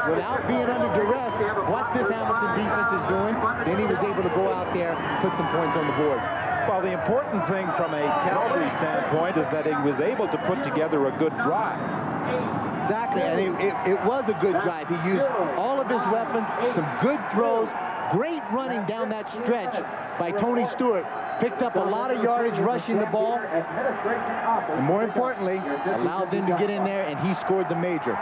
without being under duress, what this Hamilton defense is doing. Then he was able to go out there, put some points on the board. Well, the important thing from a Calgary standpoint is that he was able to put together a good drive. Exactly, and it was a good drive. He used all of his weapons, some good throws, great running down that stretch by Tony Stewart. Picked up a lot of yardage rushing the ball, and more importantly, allowed them to get in there, and he scored the major.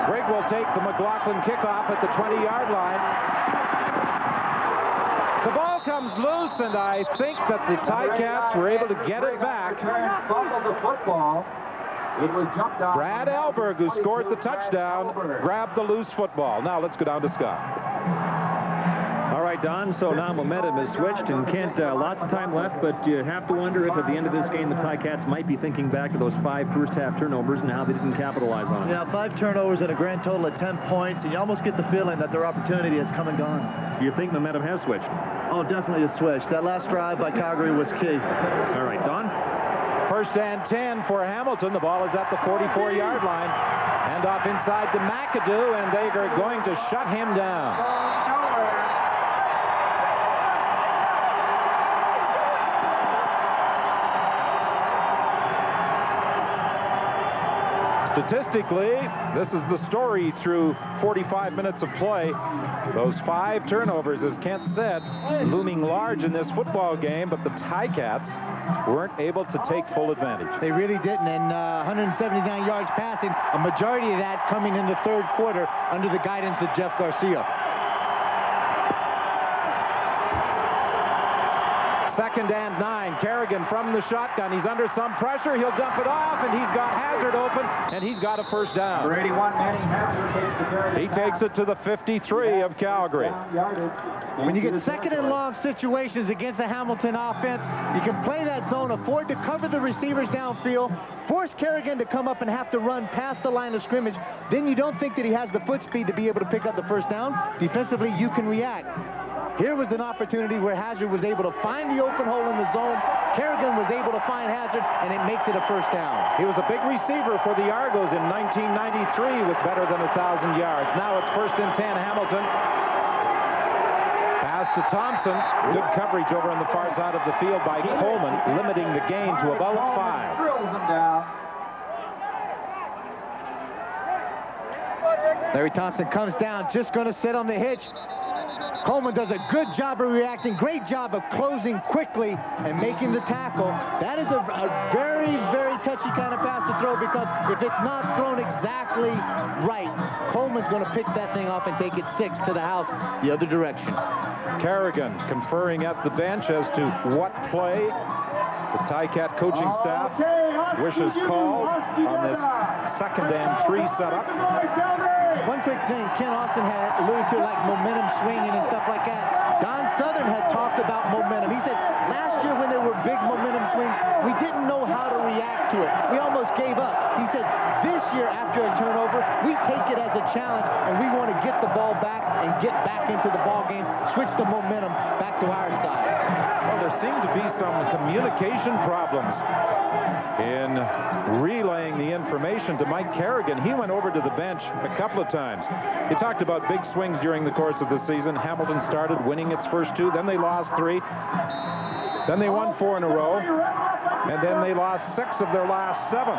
Greg will take the McLaughlin kickoff at the 20-yard line. The ball comes loose, and I think that the Ticats were able to get it back. Brad Elberg, who scored the touchdown, grabbed the loose football. Now let's go down to Scott. All right, Don, so now momentum is switched, and Kent, lots of time left, but you have to wonder if at the end of this game the Ticats might be thinking back to those 5 first-half turnovers and how they didn't capitalize on it. Yeah, 5 turnovers and a grand total of 10 points, and you almost get the feeling that their opportunity has come and gone. Do you think momentum has switched? Oh, definitely a switch. That last drive by Calgary was key. All right, Don? First and 10 for Hamilton. The ball is at the 44-yard line. Hand off inside to McAdoo, and they are going to shut him down. Statistically, this is the story through 45 minutes of play. Those 5 turnovers, as Kent said, looming large in this football game, but the Ticats weren't able to take full advantage. They really didn't, and 179 yards passing, a majority of that coming in the third quarter under the guidance of Jeff Garcia. Second and 9. throwing. Kerrigan from the shotgun. He's under some pressure. He'll dump it off, and he's got Hazard open, and he's got a first down. Number 81, Manny Hazard takes the carry. He takes it to the 53 of Calgary. When you get second and long situations against the Hamilton offense, you can play that zone, afford to cover the receivers downfield, force Kerrigan to come up and have to run past the line of scrimmage. Then you don't think that he has the foot speed to be able to pick up the first down. Defensively, you can react. Here was an opportunity where Hazard was able to find the open hole in the zone. Kerrigan was able to find Hazard, and it makes it a first down. He was a big receiver for the Argos in 1993 with better than 1,000 yards. Now it's 1st and 10, Hamilton. Pass to Thompson. Good coverage over on the far side of the field by Coleman, limiting the gain to about 5. Drills him down. Larry Thompson comes down, just going to sit on the hitch. Coleman does a good job of reacting, great job of closing quickly and making the tackle. That is a very, very touchy kind of pass to throw, because if it's not thrown exactly right, Coleman's going to pick that thing off and take it 6 to the house the other direction. Kerrigan conferring at the bench as to what play the Ticat coaching staff wishes called on this 2nd and 3 setup. One quick thing, Ken Austin had alluded to, like momentum swinging and stuff like that. Don Southern had talked about momentum. He said last year when there were big momentum swings, we didn't know how to react to it. We almost gave up. He said this year after a turnover, we take it as a challenge and we want to get the ball back and get back into the ball game, switch the momentum back to our side. Well, there seemed to be some communication problems in relaying the information to Mike Kerrigan. He went over to the bench a couple of times. He talked about big swings during the course of the season. Hamilton started winning its first 2, then they lost 3. Then they won 4 in a row, and then they lost 6 of their last 7.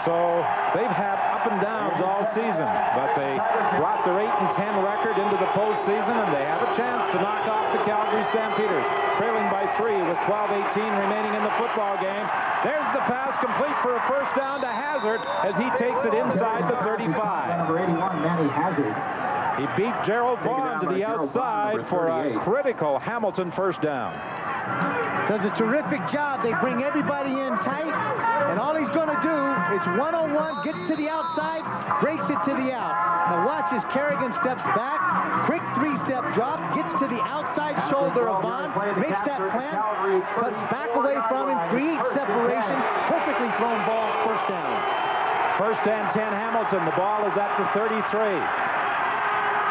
So they've had up and downs all season, but they brought their 8-10 record into the postseason, and they have a chance to knock off the Calgary Stampeders, trailing by 3 with 12:18 remaining in the football game. There's the pass complete for a first down to Hazard as he takes it inside the 35. Number 81, Manny Hazard. He beat Gerald Vaughn to the outside for a critical Hamilton first down. Does a terrific job. They bring everybody in tight, and all he's going to do is one-on-one, gets to the outside, breaks it to the out. Now watch as Kerrigan steps back, quick 3-step drop, gets to the outside shoulder of Vaughn, makes that plant, cuts back away from him, creates separation, perfectly thrown ball, first down. 1st and 10, Hamilton. The ball is at the 33.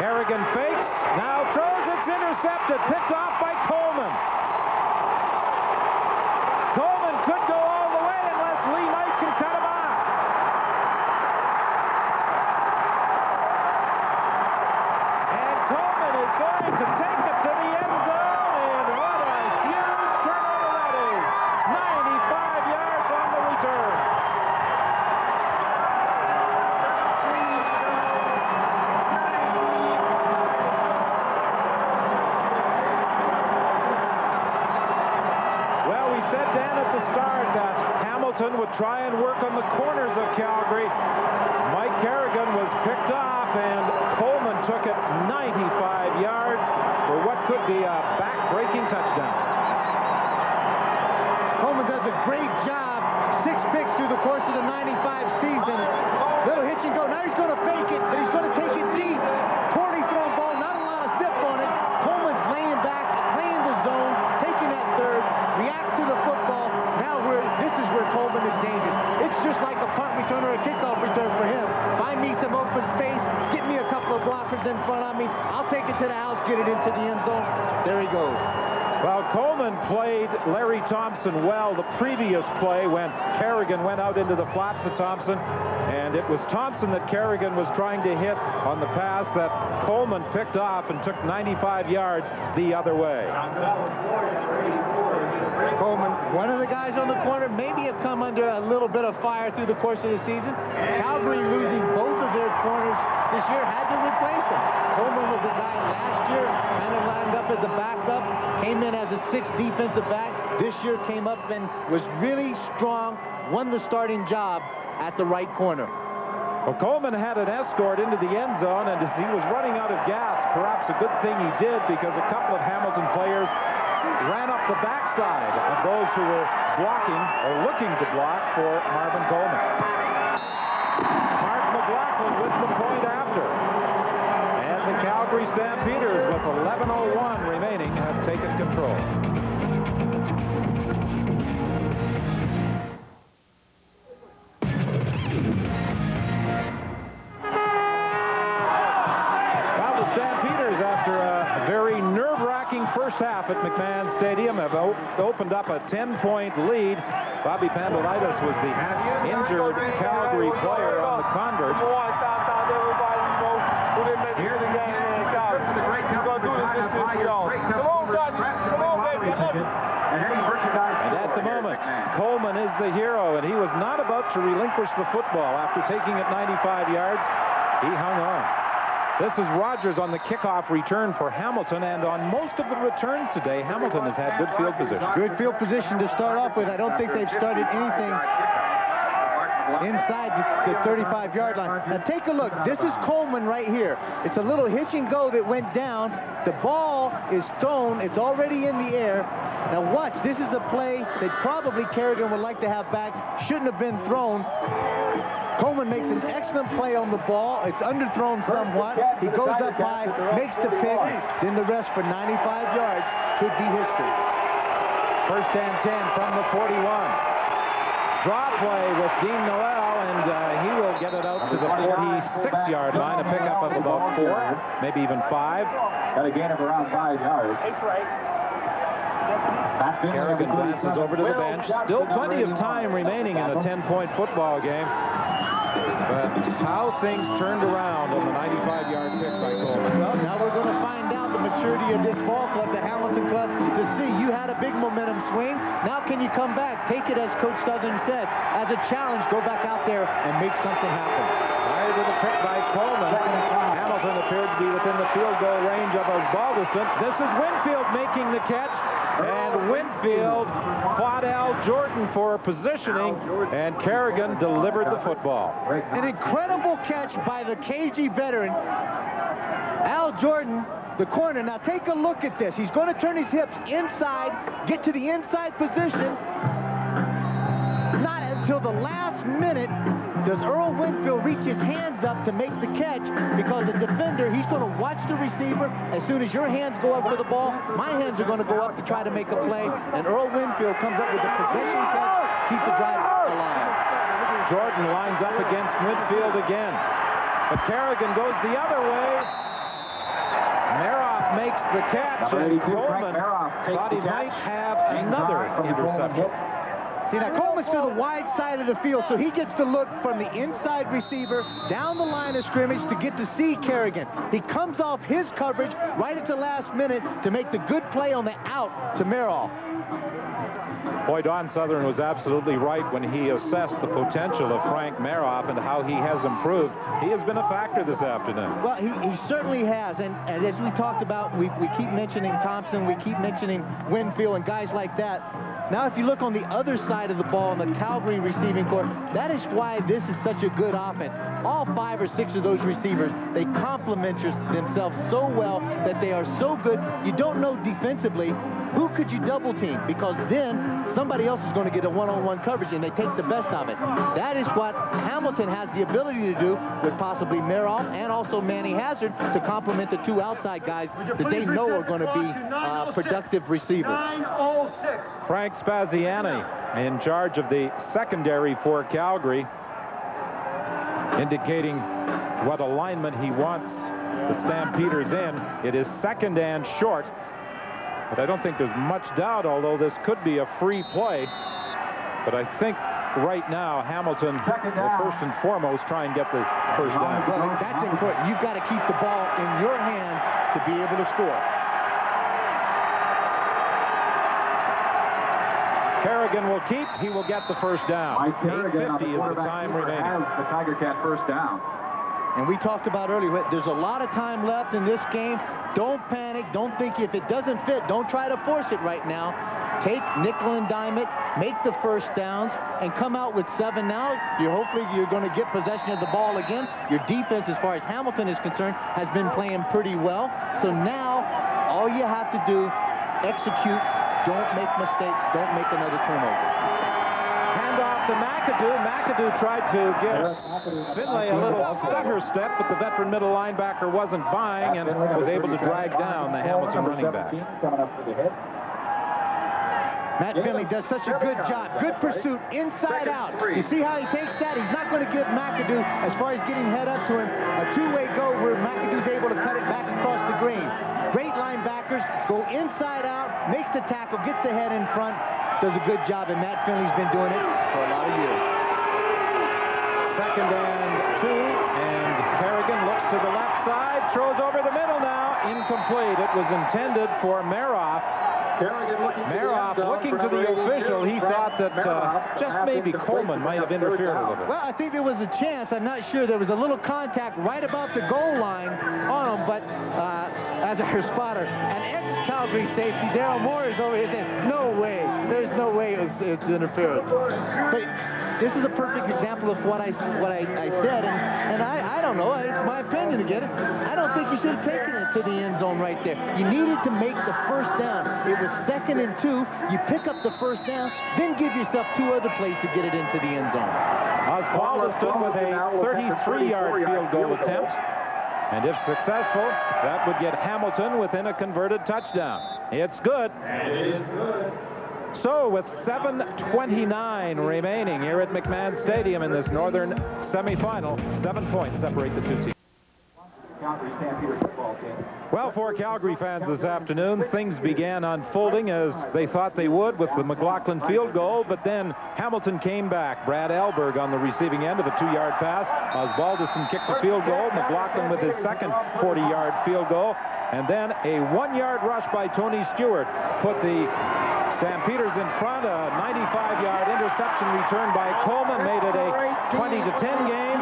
Kerrigan fakes, now throws, it's intercepted, picked off by Coleman. Coleman could go all the way unless Lee Knight can cut him off. And Coleman is going to take it to the end zone, and what a huge turnover that is. 95 yards on the return. Well, we said Dan at the start that Hamilton would try and work on the corners of Calgary. Mike Kerrigan was picked off, and Coleman took it 95 yards for what could be a back-breaking touchdown. Coleman does a great job. 6 picks through the course of the 95 season. Little hitch and go. Now he's going to fake it, but he's going to take it deep. Poorly thrown ball, not a lot of zip on it. Coleman's laying back, playing the zone, taking that third, reacts to the football. Now this is where Coleman is dangerous. It's just like a punt return or a kickoff return for him. Find me some open space, get me a couple of blockers in front of me. I'll take it to the house, get it into the end zone. There he goes. Well, Coleman played Larry Thompson well the previous play when Kerrigan went out into the flat to Thompson, and it was Thompson that Kerrigan was trying to hit on the pass that Coleman picked off and took 95 yards the other way. Coleman, one of the guys on the corner, maybe have come under a little bit of fire through the course of the season. Calgary losing both of their corners this year had to replace him. Coleman was the guy last year, kind of lined up as a backup, came in as a 6th defensive back. This year came up and was really strong, won the starting job at the right corner. Well, Coleman had an escort into the end zone, and as he was running out of gas, perhaps a good thing he did, because a couple of Hamilton players ran up the backside of those who were blocking or looking to block for Marvin Coleman. Mark McLaughlin with the point after. And the Calgary Stampeders, with 11:01 remaining, have taken control. Well, the Stampeders, after a very nerve-wracking first half at McMahon Stadium, have opened up a 10-point lead. Bobby Pandolitis was the injured Calgary player on the convert. Here the game is out. You're going to do this is y'all. Come on, Dutch. Come on, baby. And at the moment, Coleman is the hero, and he was not about to relinquish the football after taking it 95 yards. He hung on. This is Rogers on the kickoff return for Hamilton, and on most of the returns today, Hamilton has had good field position. Good field position to start off with. I don't think they've started anything inside the 35-yard line. Now take a look. This is Coleman right here. It's a little hitch and go that went down. The ball is thrown. It's already in the air. Now watch. This is a play that probably Kerrigan would like to have back. Shouldn't have been thrown. Coleman makes an excellent play on the ball. It's underthrown somewhat. He goes up high, makes the pick. Then the rest for 95 yards could be history. First and 10 from the 41. Draw play with Dean Noel, and he will get it out to the 46-yard line, a pickup of about 4, maybe even 5. Got a gain of around 5 yards. Kerrigan glances over to the bench. Still plenty of time remaining in a 10-point football game. But how things turned around on the 95-yard pick by Coleman. Well, now we're going to find out the maturity of this ball club, the Hamilton club, to see you had a big momentum swing. Now can you come back? Take it, as Coach Southern said, as a challenge. Go back out there and make something happen. Prior to the pick by Coleman, Hamilton appeared to be within the field goal range of Osbaldiston. This is Winfield making the catch. And Winfield fought Al Jordan for positioning, and Kerrigan delivered the football. An incredible catch by the KG veteran, Al Jordan, the corner. Now take a look at this. He's going to turn his hips inside, get to the inside position. Not until the last minute does Earl Winfield reach his hands up to make the catch, because the defender, he's going to watch the receiver. As soon as your hands go up for the ball, my hands are going to go up to try to make a play, and Earl Winfield comes up with a possession catch, keep the drive alive. Jordan lines up against Winfield again, but Kerrigan goes the other way. Meroff makes the catch, and Coleman thought he might have another interception. See, now Coleman's to the wide side of the field, so he gets to look from the inside receiver down the line of scrimmage to get to see Kerrigan. He comes off his coverage right at the last minute to make the good play on the out to Meroff. Boy, Don Southern was absolutely right when he assessed the potential of Frank Meroff and how he has improved. He has been a factor this afternoon. Well, he certainly has, and as we talked about, we keep mentioning Thompson, we keep mentioning Winfield and guys like that. Now, if you look on the other side of the ball in the Calgary receiving corps, that is why this is such a good offense. All 5 or 6 of those receivers, they complement themselves so well that they are so good. You don't know defensively who could you double team, because then somebody else is going to get a one-on-one coverage, and they take the best of it. That is what Hamilton has the ability to do with possibly Meroff and also Manny Hazard to complement the 2 outside guys that they know are going to be productive receivers. Frank Spaziani in charge of the secondary for Calgary, indicating what alignment he wants the Stampeders in. It is second and short, but I don't think there's much doubt, although this could be a free play. But I think right now Hamilton will first and foremost try and get the first down. Well, that's important. You've got to keep the ball in your hands to be able to score. Kerrigan will keep. He will get the first down. 8:50 is the time remaining. Has the Tiger Cat first down. And we talked about earlier, there's a lot of time left in this game. Don't panic. Don't think if it doesn't fit, don't try to force it right now. Take nickel and dime it, make the first downs, and come out with 7 now. Hopefully you're going to get possession of the ball again. Your defense, as far as Hamilton is concerned, has been playing pretty well. So now all you have to do execute, don't make mistakes, don't make another turnover. Handoff to McAdoo. McAdoo tried to give Finlay a little stutter step, but the veteran middle linebacker wasn't buying and was able to drag down the Hamilton running back. Matt Finley does such a good job. Good pursuit, inside out. You see how he takes that? He's not going to give McAdoo, as far as getting head up to him, a two-way go where McAdoo's able to cut it back across the green. Great linebackers, go inside out, makes the tackle, gets the head in front, does a good job, and Matt Finley's been doing it for a lot of years. 2nd and 2, and Kerrigan looks to the left side, throws over the middle now, incomplete. It was intended for Maroff. Maroff looking to the official. He thought that just maybe Coleman might have interfered a little bit. Well, I think there was a chance. I'm not sure. There was a little contact right about the goal line on him, but as our spotter, an ex-Calgary safety, Daryl Moore, is over here saying, no way. There's no way it's interference. But this is a perfect example of what I said, and I don't know. It's my opinion again. I don't think you should have taken it to the end zone right there. You needed to make the first down. It was 2nd and 2. You pick up the first down, then give yourself 2 other plays to get it into the end zone. Osbaldiston with a 33-yard field goal attempt. And if successful, that would get Hamilton within a converted touchdown. It's good. It is good. So with 7:29 remaining here at McMahon Stadium in this northern semifinal, 7 points separate the two teams. Calgary Stampeders football team. Well, for Calgary fans this afternoon, things began unfolding as they thought they would with the McLaughlin field goal, but then Hamilton came back. Brad Elberg on the receiving end of a 2-yard pass. Osbaldiston kicked the field goal. McLaughlin with his second 40-yard field goal. And then a 1-yard rush by Tony Stewart put the Stampeders in front. A 95-yard interception returned by Coleman made it a 20-10 game.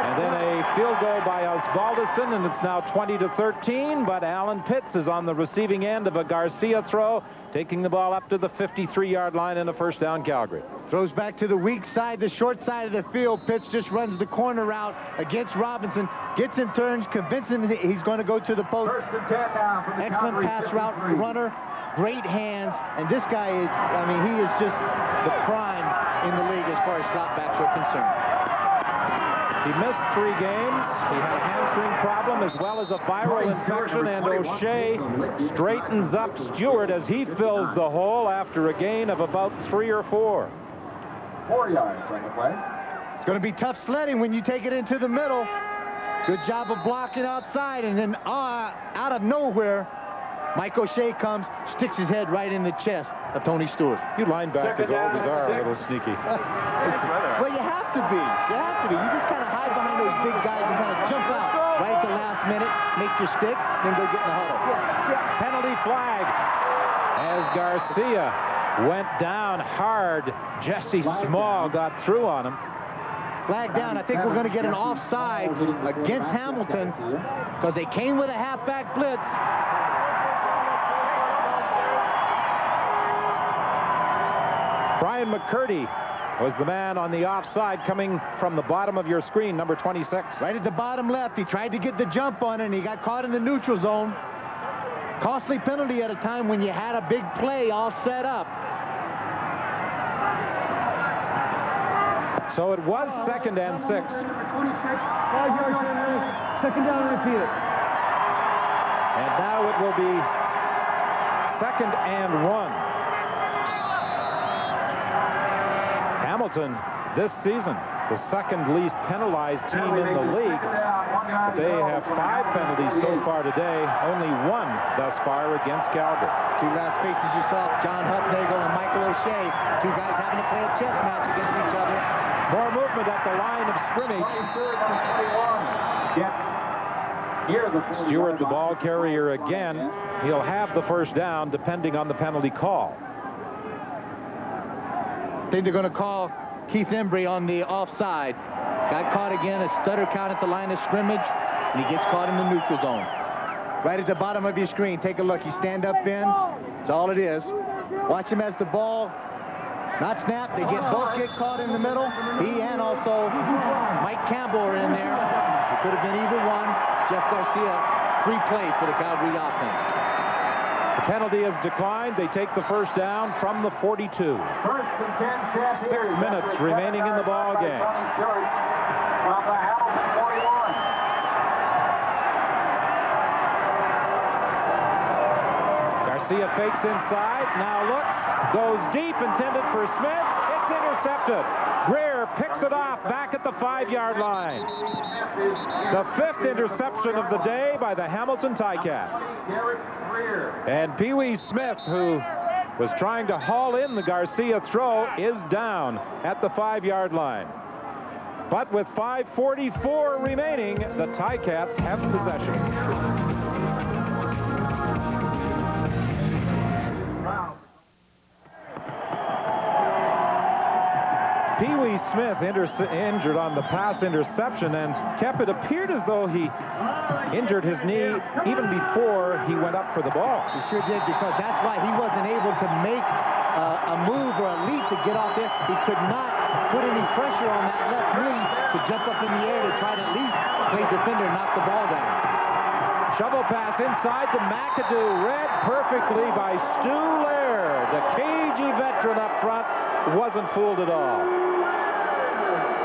And then a field goal by Osbaldiston, and it's now 20-13, but Alan Pitts is on the receiving end of a Garcia throw, taking the ball up to the 53-yard line and a first down Calgary. Throws back to the weak side, the short side of the field. Pitts just runs the corner route against Robinson, gets him turns, convincing him he's going to go to the post. Excellent pass route runner, great hands, and this guy is, I mean, he is just the prime in the league as far as slot-backs are concerned. He missed 3 games. He had a hamstring problem as well as a viral infection, and O'Shea straightens up Stewart as he fills the hole after a gain of about 3 or 4. 4 yards on the play. It's going to be tough sledding when you take it into the middle. Good job of blocking outside, and then out of nowhere, Mike O'Shea comes, sticks his head right in the chest of Tony Stewart. You linebackers always are a little sneaky. Well, you have to be. You have to be. You just kind of hide behind those big guys and kind of jump out right at the last minute, make your stick, then go get in the huddle. Penalty flag as Garcia went down hard. Jesse Small got through on him. Flag down. I think we're going to get an offside against Hamilton because they came with a halfback blitz. Brian McCurdy was the man on the offside coming from the bottom of your screen, number 26. Right at the bottom left. He tried to get the jump on it, and he got caught in the neutral zone. Costly penalty at a time when you had a big play all set up. So it was 2nd and 6. 5 yards, 2nd down, repeat it. And now it will be 2nd and 1. Hamilton this season, the second least penalized team in the league. They have 5 penalties so far today, only 1 thus far against Calgary. 2 last faces you saw, John Hupnagel and Michael O'Shea. 2 guys having to play a chess match against each other. More movement at the line of scrimmage. Stewart, the ball carrier again. He'll have the first down depending on the penalty call. I think they're going to call Keith Embry on the offside. Got caught again, a stutter count at the line of scrimmage, and he gets caught in the neutral zone. Right at the bottom of your screen. Take a look. He stand up in. That's all it is. Watch him as the ball not snapped. They both get caught in the middle. He and also Mike Campbell are in there. It could have been either one. Jeff Garcia, free play for the Calgary offense. The penalty is declined. They take the first down from the 42. First and 10 Stampeders. 6 minutes remaining in the ball game. From the Hamilton 41. Garcia fakes inside, now looks, goes deep, intended for Smith. It's intercepted. Greer picks it off back at the 5-yard line. The 5th interception of the day by the Hamilton Ticats. And Pee Wee Smith, who was trying to haul in the Garcia throw, is down at the 5-yard line. But with 5:44 remaining, the Ticats have possession. Pee Wee Smith injured on the pass interception, and Kep, it appeared as though he injured his knee even before he went up for the ball. He sure did, because that's why he wasn't able to make a move or a leap to get off there. He could not put any pressure on that left knee to jump up in the air to try to at least play defender and knock the ball down. Shovel pass inside to McAdoo, read perfectly by Stu Laird. The cagey veteran up front wasn't fooled at all.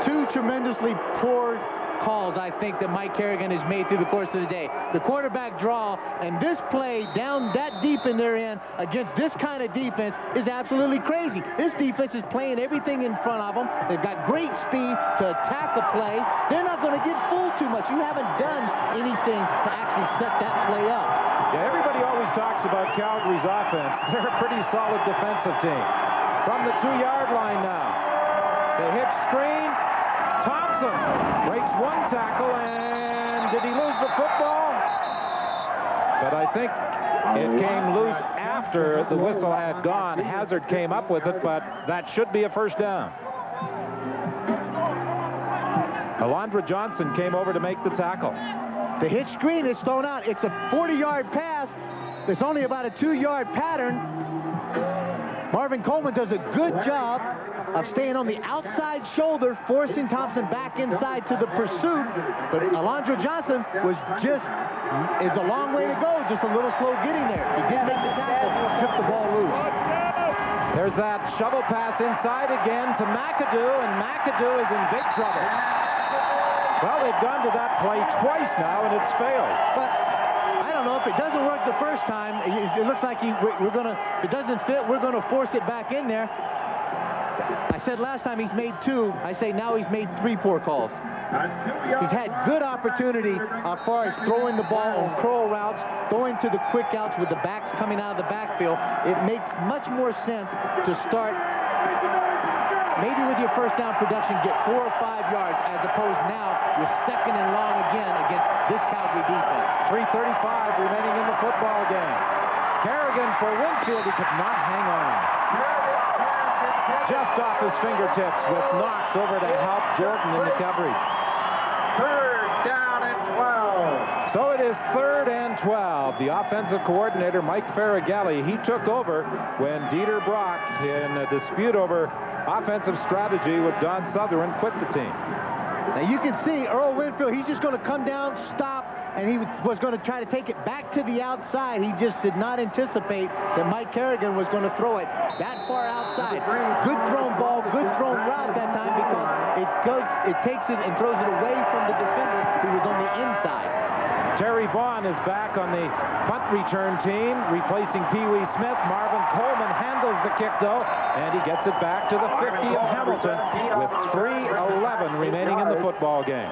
Two tremendously poor calls, I think, that Mike Kerrigan has made through the course of the day. The quarterback draw, and this play down that deep in their end against this kind of defense is absolutely crazy. This defense is playing everything in front of them. They've got great speed to attack the play. They're not going to get fooled too much. You haven't done anything to actually set that play up. Yeah, everybody always talks about Calgary's offense. They're a pretty solid defensive team. From the 2-yard line now. They hitch screen. Thompson breaks one tackle, and did he lose the football? But I think it came loose after the whistle had gone. Hazard came up with it, but that should be a first down. Alondra Johnson came over to make the tackle. The hitch screen is thrown out. It's a 40-yard pass. It's only about a 2-yard pattern. Marvin Coleman does a good job of staying on the outside shoulder, forcing Thompson back inside to the pursuit. But Alondra Johnson is a long way to go, just a little slow getting there. He did make the tackle, took the ball loose. There's that shovel pass inside again to McAdoo, and McAdoo is in big trouble. Well, they've gone to that play twice now, and it's failed. But I don't know, if it doesn't work the first time, it looks like if it doesn't fit, we're going to force it back in there. I said last time he's made 2. I say now he's made 3 poor calls. He's had good opportunity as far as throwing the ball on curl routes, going to the quick outs with the backs coming out of the backfield. It makes much more sense to start maybe with your first down production, get 4 or 5 yards, as opposed now you're second and long again against this Calgary defense. 3:35 remaining in the football game. Kerrigan for Winfield. He could not hang on. Just off his fingertips with Knox over to help Jordan in the coverage. 3rd down and 12. So it is 3rd and 12. The offensive coordinator, Mike Farragalli, he took over when Dieter Brock, in a dispute over offensive strategy with Don Sutherland, quit the team. Now you can see Earl Winfield, he's just going to come down, stop, and he was going to try to take it back to the outside. He just did not anticipate that Mike Kerrigan was going to throw it that far outside. Good thrown ball, good thrown route that time, because it takes it and throws it away from the defender who was on the inside. Terry Vaughn is back on the punt return team, replacing Pee Wee Smith. Marvin Coleman handles the kick, though, and he gets it back to the 50 of Hamilton with 3:11 remaining in the football game.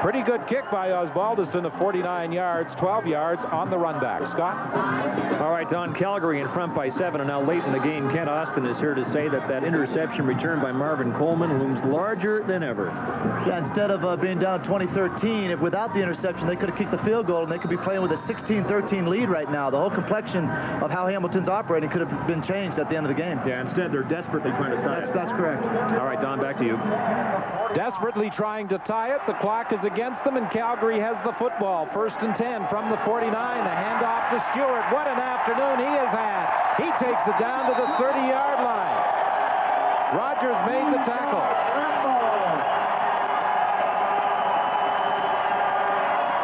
Pretty good kick by Osbaldiston of 49 yards, 12 yards on the run back. Scott? All right, Don, Calgary in front by 7, and now late in the game, Kent Austin is here to say that interception returned by Marvin Coleman looms larger than ever. Yeah, instead of being down 20-13, without the interception, they could have kicked the field goal, and they could be playing with a 16-13 lead right now. The whole complexion of how Hamilton's operating could have been changed at the end of the game. Yeah, instead they're desperately trying to tie it. That's correct. All right, Don, back to you. Desperately trying to tie it. The clock is against them, and Calgary has the football. 1st and 10 from the 49. A handoff to Stewart. What an afternoon he has had. He takes it down to the 30-yard line. Rogers made the tackle.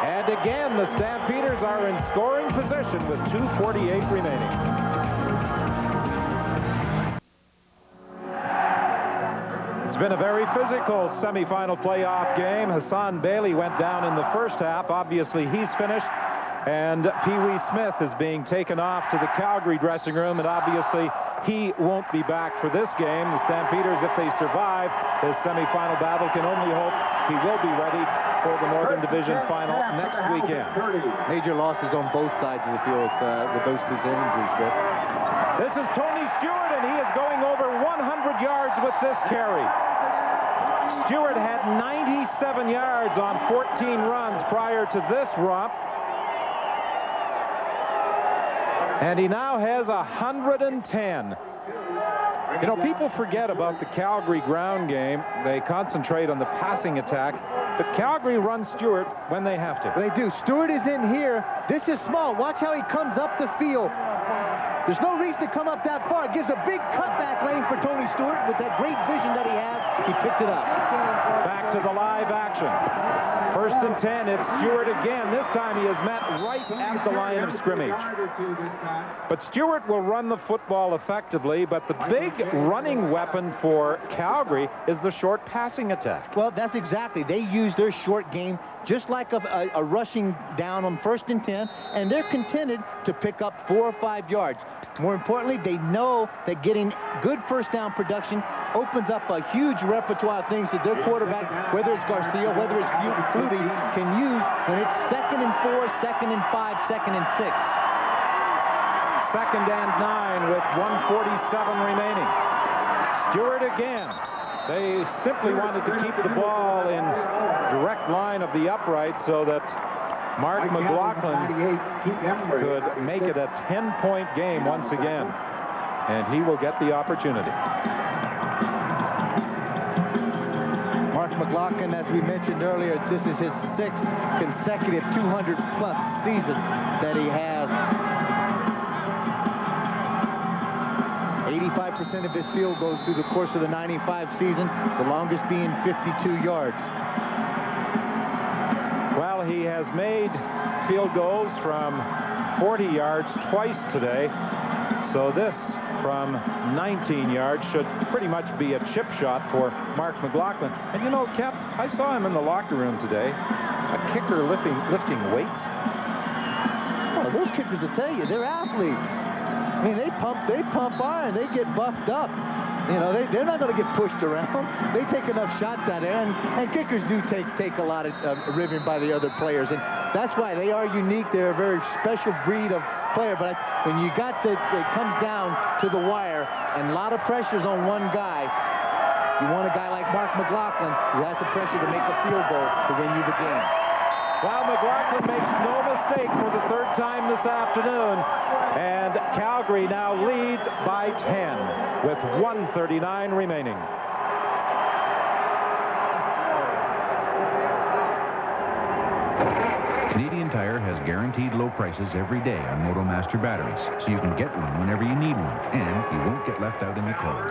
And And again, the Stampeders are in scoring position with 2:48 remaining. It's been a very physical semifinal playoff game. Hassan Bailey went down in the first half. Obviously, he's finished. And Pee Wee Smith is being taken off to the Calgary dressing room, and obviously he won't be back for this game. The Stampeders, if they survive this semifinal battle, can only hope he will be ready for the Northern Division final next weekend. Major losses on both sides of the field with those two injuries, Vic. This is Tony Stewart, and he is going over 100 yards with this carry. Stewart had 97 yards on 14 runs prior to this romp. And he now has 110. You know, people forget about the Calgary ground game. They concentrate on the passing attack. But Calgary runs Stewart when they have to. They do. Stewart is in here. This is small. Watch how he comes up the field. There's no reason to come up that far. It gives a big cutback lane for Tony Stewart. With that great vision that he has, he picked it up. Back to the live action. 1st and 10, it's Stewart again. This time he is met right at the line of scrimmage. But Stewart will run the football effectively, but the big running weapon for Calgary is the short passing attack. Well, that's exactly. They use their short game just like a rushing down on 1st and 10, and they're contented to pick up 4 or 5 yards. More importantly, they know that getting good first down production opens up a huge repertoire of things that their quarterback, whether it's Garcia, whether it's Flutie, can use when it's 2nd and 4, 2nd and 5, 2nd and 6. 2nd and 9 with 1:47 remaining. Stewart again. They simply wanted to keep the ball in direct line of the upright so that Mark McLaughlin could make it a 10-point game once again. And he will get the opportunity. Mark McLaughlin, as we mentioned earlier, this is his 6th consecutive 200-plus season that he has. 85% of his field goes through the course of the 95 season, the longest being 52 yards. Well, he has made field goals from 40 yards twice today, so this from 19 yards should pretty much be a chip shot for Mark McLaughlin. And you know, Cap, I saw him in the locker room today, a kicker lifting weights. Oh, those kickers will tell you, they're athletes. I mean, they pump iron, they get buffed up. You know, they're not going to get pushed around. They take enough shots out there, and kickers do take a lot of ribbing by the other players, and that's why they are unique. They're a very special breed of player. But when you got it comes down to the wire, and a lot of pressures on one guy, you want a guy like Mark McLaughlin who has the pressure to make a field goal to win you the game. Well, McLaughlin makes no mistake for the 3rd time this afternoon, and Calgary now leads by 10 with 1:39 remaining. Canadian Tire has guaranteed low prices every day on MotoMaster batteries, so you can get one whenever you need one, and you won't get left out in the cold.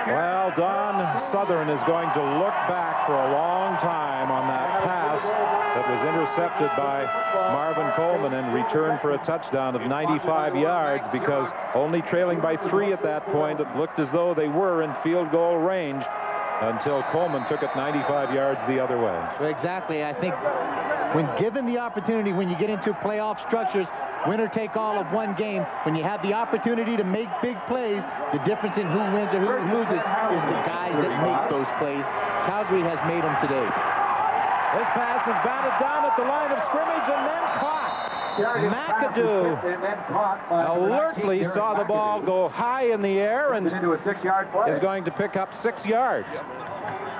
Well, Don Southern is going to look back for a long time on that pass that was intercepted by Marvin Coleman and returned for a touchdown of 95 yards, because only trailing by 3 at that point, it looked as though they were in field goal range until Coleman took it 95 yards the other way. So exactly. I think when given the opportunity, when you get into playoff structures, winner take all of one game, when you have the opportunity to make big plays, the difference in who wins or who loses is the guys that make those plays. Calgary has made them today. This pass is batted down at the line of scrimmage and then caught. McAdoo alertly saw the ball go high in the air and is going to pick up 6 yards.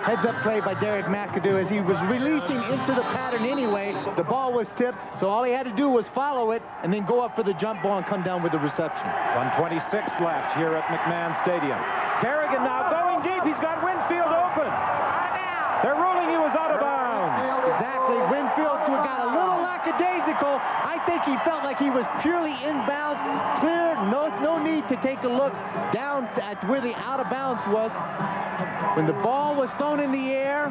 Heads-up play by Derek McAdoo as he was releasing into the pattern anyway. The ball was tipped, so all he had to do was follow it and then go up for the jump ball and come down with the reception. 1:26 left here at McMahon Stadium. Kerrigan now going deep. He's got Winfield open. They're ruling he was out of bounds. Exactly. Winfield got a little lackadaisical. I think he felt like he was purely inbounds. Clear, no need to take a look down at where the out of bounds was. When the ball was thrown in the air,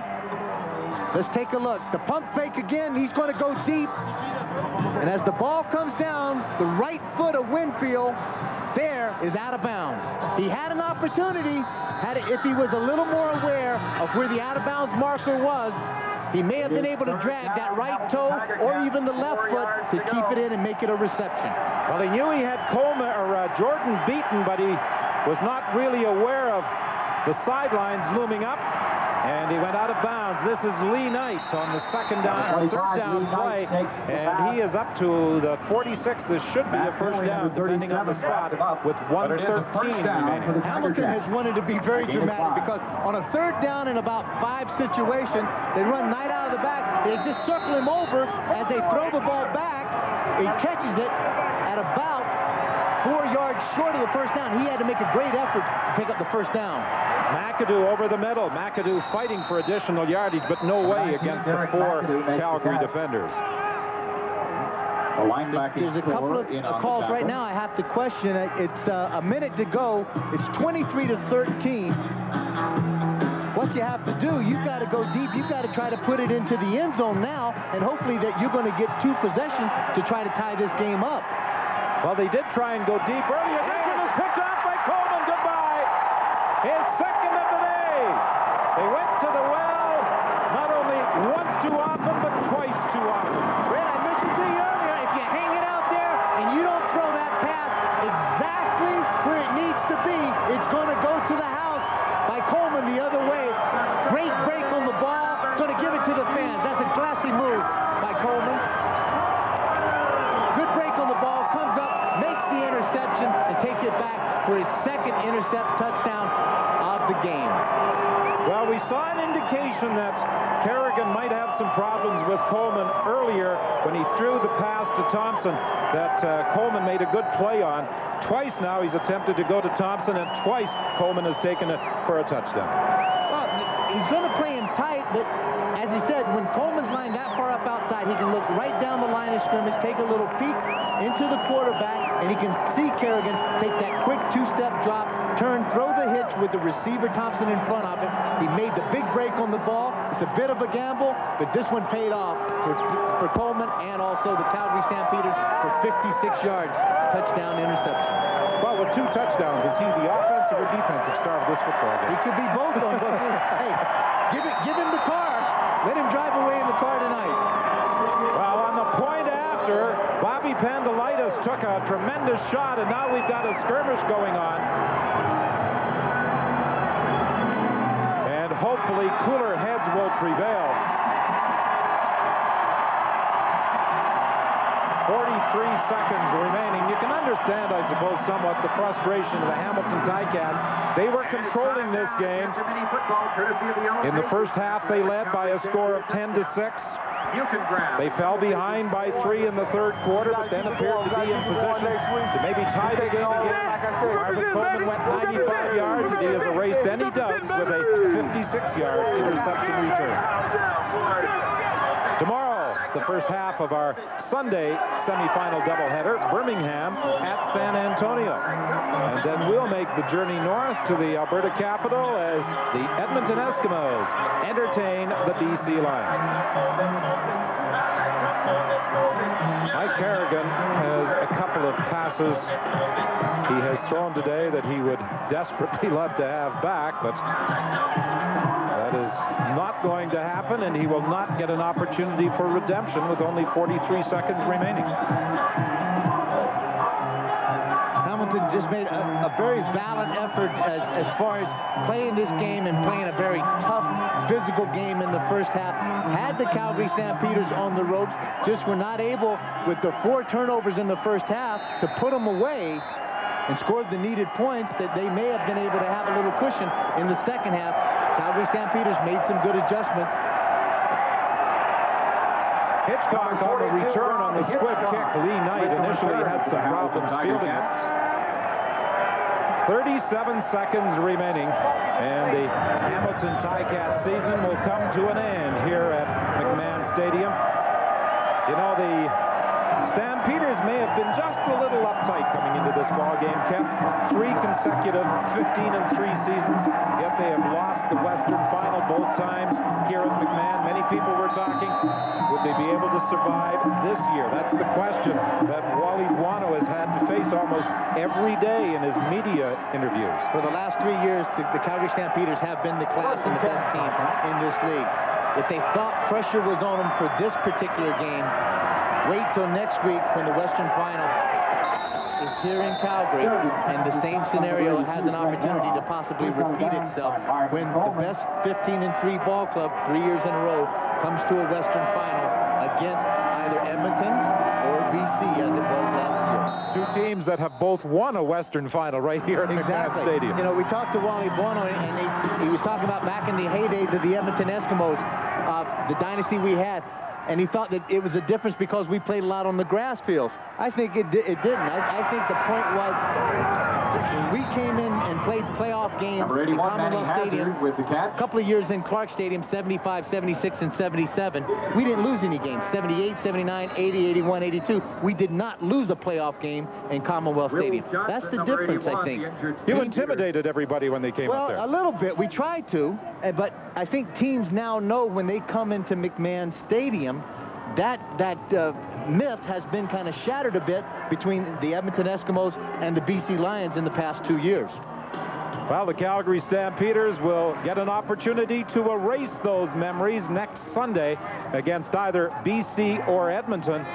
let's take a look. The pump fake again. He's going to go deep. And as the ball comes down, the right foot of Winfield there is out of bounds. He had an opportunity. If he was a little more aware of where the out of bounds marker was, he may have been able to drag that right toe or even the left foot to keep it in and make it a reception. Well, he knew he had Coleman or Jordan beaten, but he was not really aware of the sidelines looming up, and he went out of bounds. This is Lee Knight on the third down play, and he is up to the 46. This should be a first down, depending on the spot, with 1:13 remaining. Hamilton has wanted to be very dramatic because on a third down in about 5 situation, they run Knight out of the back. They just circle him over as they throw the ball back. He catches it at about 4 yards short of the first down. He had to make a great effort to pick up the first down. McAdoo over the middle. McAdoo fighting for additional yardage, but no way against the 4 Calgary defenders. There's a couple of calls right now I have to question. It's a minute to go. It's 23-13. What you have to do, you've got to go deep. You've got to try to put it into the end zone now, and hopefully that you're going to get 2 possessions to try to tie this game up. Well, they did try and go deep earlier. This one was picked off by Coleman. Goodbye. His second of the day. They went to the well not only once too often, but twice too often. Well, I mentioned to you earlier, if you hang it out there and you don't throw that pass exactly where it needs to be, it's going to go to the house by Coleman the other way. Great break on the ball. Going to give it to the fans. That's a classy move by Coleman. Good break on the ball. Comes up, makes the interception, and takes it back for his second intercept touchdown of the game. Well, we saw an indication that Kerrigan might have some problems with Coleman earlier when he threw the pass to Thompson that Coleman made a good play on. Twice now he's attempted to go to Thompson, and twice Coleman has taken it for a touchdown. Well, he's going to play him tight, but as he said, when Coleman's lined that far up outside, he can look right down the line of scrimmage, take a little peek into the quarterback, and he can see Kerrigan take that quick 2-step drop, turn, throw the hitch with the receiver Thompson in front of him. He made the big break on the ball. It's a bit of a gamble, but this one paid off for Coleman and also the Calgary Stampeders for 56 yards. Touchdown interception. Well, with 2 touchdowns, is he the offensive or defensive star of this football game? He could be both of them. Hey, give him the car. Let him drive away in the car tonight. Well, on the point after, Bobby Pandelitis took a tremendous shot, and now we've got a skirmish going on. And hopefully cooler heads will prevail. 43 seconds remaining. You can understand, I suppose, somewhat the frustration of the Hamilton Ticats. They were controlling this game. In the first half, they led by a score of 10-6. They fell behind by 3 in the third quarter, but then appeared to be in position to maybe tie the game again. Marvin Coleman went 95 yards, and he has erased any doubts with a 56-yard interception return. Tomorrow, the first half of our Sunday semifinal doubleheader, Birmingham at San Antonio. And then we'll make the journey north to the Alberta capital as the Edmonton Eskimos entertain the BC Lions. Mike Kerrigan has a couple of passes he has thrown today that he would desperately love to have back, but that is not going to happen, and he will not get an opportunity for redemption with only 43 seconds remaining. Hamilton just made a very valiant effort as far as playing this game and playing a very tough physical game in the first half. Had the Calgary Stampeders on the ropes, just were not able, with the 4 turnovers in the first half, to put them away and scored the needed points that they may have been able to have a little cushion in the second half. Calgary Stampeders made some good adjustments. Hitchcock on the return on the squib kick. Lee Knight initially had some problems fielding it. 37 seconds remaining, and the Hamilton Ticat season will come to an end here at McMahon Stadium. You know, the Stampeders may have been just a little uptight coming into this ball game, Kev. 3 consecutive 15-3 seasons, yet they have lost the Western Final both times here at McMahon. Many people were talking, would they be able to survive this year? That's the question that Wally Buono has had to face almost every day in his media interviews. For the last 3 years, the Calgary Stampeders have been the class and the best team in this league. If they thought pressure was on them for this particular game, wait till next week when the Western Final is here in Calgary, and the same scenario has an opportunity to possibly repeat itself when the best 15-3 ball club 3 years in a row comes to a Western Final against either Edmonton or BC, as it was last year. Two teams that have both won a Western Final right here at McMahon Stadium. You know, we talked to Wally Buono, and he was talking about back in the heydays of the Edmonton Eskimos, the dynasty we had. And he thought that it was a difference because we played a lot on the grass fields. I think it didn't. I think the point was we came in and played playoff games in Commonwealth Stadium with the Cats. A couple of years in Clark Stadium, 75, 76, and 77. We didn't lose any games, 78, 79, 80, 81, 82. We did not lose a playoff game in Commonwealth Stadium. That's the difference, I think. You intimidated everybody when they came up there. Well, a little bit. We tried to, but I think teams now know when they come into McMahon Stadium, that myth has been kind of shattered a bit between the Edmonton Eskimos and the BC Lions in the past 2 years. Well, the Calgary Stampeders will get an opportunity to erase those memories next Sunday against either BC or Edmonton.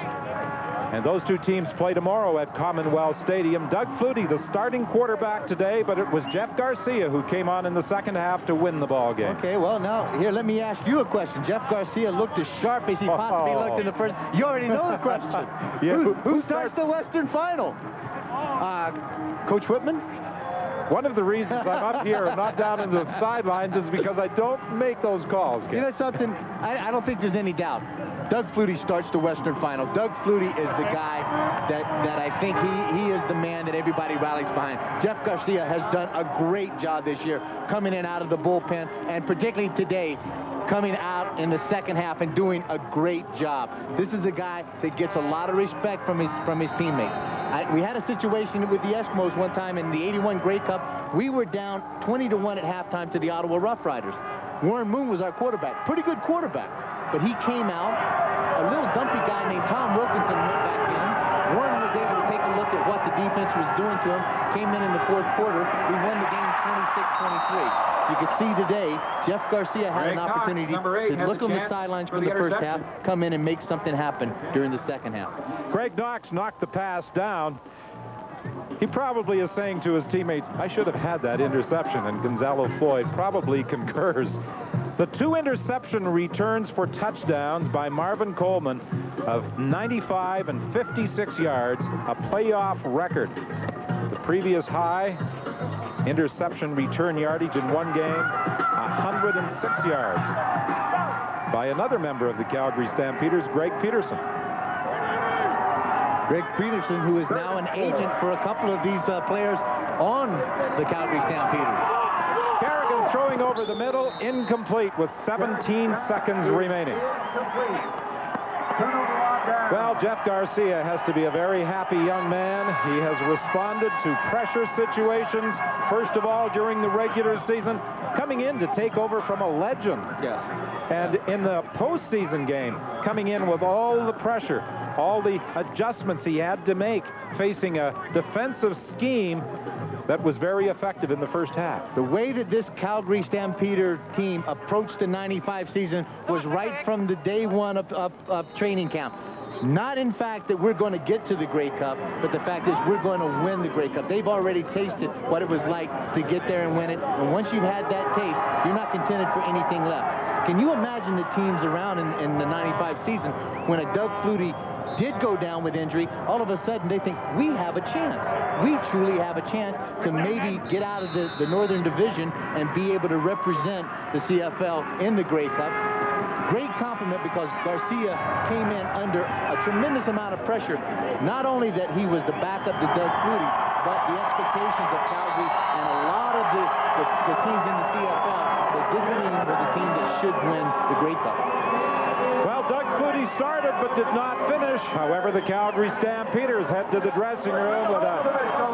And those two teams play tomorrow at Commonwealth Stadium. Doug Flutie, the starting quarterback today, but it was Jeff Garcia who came on in the second half to win the ball game. Okay, well, now, here, let me ask you a question. Jeff Garcia looked as sharp as he possibly looked in the first. You already know the question. Yeah, who starts the Western Final? Coach Whitman? One of the reasons I'm up here and not down in the sidelines is because I don't make those calls, Ken. You know something? I don't think there's any doubt. Doug Flutie starts the Western Final. Doug Flutie is the guy that I think he is the man that everybody rallies behind. Jeff Garcia has done a great job this year coming in out of the bullpen, and particularly today coming out in the second half and doing a great job. This is a guy that gets a lot of respect from his teammates. We had a situation with the Eskimos one time in the '81 Grey Cup. We were down 20-1 at halftime to the Ottawa Rough Riders. Warren Moon was our quarterback. Pretty good quarterback. But he came out, a little dumpy guy named Tom Wilkinson went back in. Warren was able to take a look at what the defense was doing to him, came in the fourth quarter. We won the game 26-23. You could see today, Jeff Garcia had an opportunity to look on the sidelines from the first half, come in and make something happen during the second half. Greg Knox knocked the pass down. He probably is saying to his teammates, I should have had that interception, and Gonzalo Floyd probably concurs. The 2 interception returns for touchdowns by Marvin Coleman of 95 and 56 yards, a playoff record. The previous high interception return yardage in one game, 106 yards by another member of the Calgary Stampeders, Greg Peterson. Greg Peterson, who is now an agent for a couple of these players on the Calgary Stampeders. Kerrigan throwing over the middle, incomplete with 17 seconds remaining. Well, Jeff Garcia has to be a very happy young man. He has responded to pressure situations, first of all during the regular season, coming in to take over from a legend. Yes. And in the postseason game, coming in with all the pressure, all the adjustments he had to make, facing a defensive scheme that was very effective in the first half. The way that this Calgary Stampeder team approached the '95 season was right from the day one of training camp. Not in fact that we're going to get to the Grey Cup, but the fact is we're going to win the Grey Cup. They've already tasted what it was like to get there and win it. And once you've had that taste, you're not contented for anything left. Can you imagine the teams around in the '95 season when a Doug Flutie did go down with injury, all of a sudden they think we have a chance. We truly have a chance to maybe get out of the Northern Division and be able to represent the CFL in the Grey Cup. Great compliment because Garcia came in under a tremendous amount of pressure. Not only that he was the backup to Doug Flutie, but the expectations of Calgary and a lot of the teams in the CFL, that this team was a team that should win the Great Cup. Well, Doug Flutie started but did not finish. However, the Calgary Stampeders head to the dressing room with a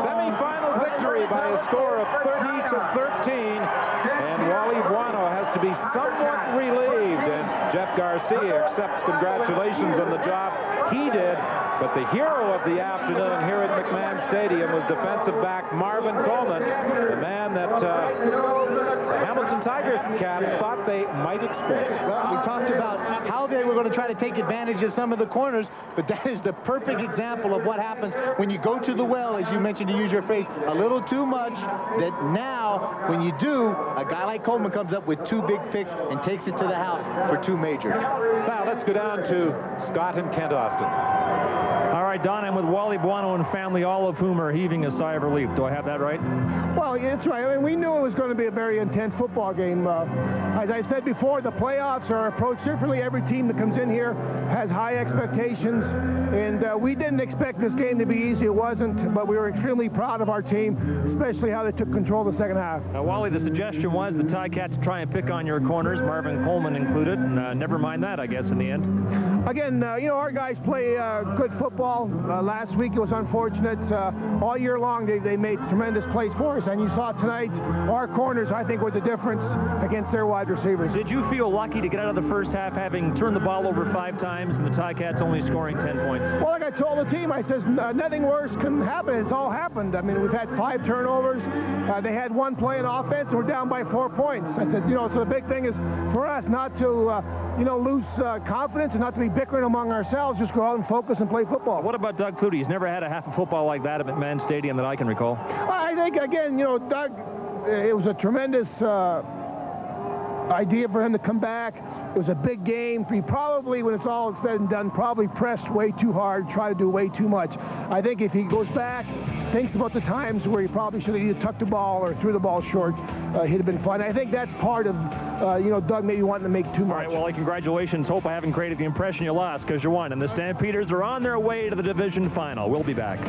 semifinal victory by a score of 30-13. And Wally Buono has to be somewhat relieved. And Jeff Garcia accepts congratulations on the job he did. But the hero of the afternoon here at McMahon Stadium was defensive back Marvin Coleman, the man that the Hamilton Tiger Cats thought they might exploit. Well, we talked about how they were going to try to take advantage of some of the corners, but that is the perfect example of what happens when you go to the well, as you mentioned, to use your phrase, a little too much, that now, when you do, a guy like Coleman comes up with 2 big picks and takes it to the house for 2 majors. Now, let's go down to Scott and Kent Austin. All right, Don, I'm with Wally Buono and family, all of whom are heaving a sigh of relief. Do I have that right? Well, it's right. I mean, we knew it was going to be a very intense football game. As I said before, the playoffs are approached differently. Every team that comes in here has high expectations, and we didn't expect this game to be easy. It wasn't, but we were extremely proud of our team, especially how they took control of the second half. Now, Wally, the suggestion was the Ticats try and pick on your corners, Marvin Coleman included, and never mind that, I guess, in the end. Again, you know, our guys play good football. Last week it was unfortunate. All year long they made tremendous plays for us, and you saw tonight our corners, I think, were the difference against their wide receivers. Did you feel lucky to get out of the first half having turned the ball over 5 times and the Ticats only scoring 10 points? Well, like I told the team, I says nothing worse can happen. It's all happened. I mean, we've had 5 turnovers. They had 1 play in offense, and we're down by 4 points. I said, you know, so the big thing is for us not to you know, lose confidence and not to be bickering among ourselves, just go out and focus and play football. What about Doug Flutie? He's never had a half of football like that at McMahon Stadium that I can recall. I think, again, you know, Doug, it was a tremendous idea for him to come back. It was a big game. He probably, when it's all said and done, probably pressed way too hard, tried to do way too much. I think if he goes back, thinks about the times where he probably should have either tucked the ball or threw the ball short, he'd have been fine. I think that's part of, you know, Doug maybe wanting to make too much. All right, well, congratulations. Hope I haven't created the impression you lost, because you won. And the Stampeders are on their way to the division final. We'll be back.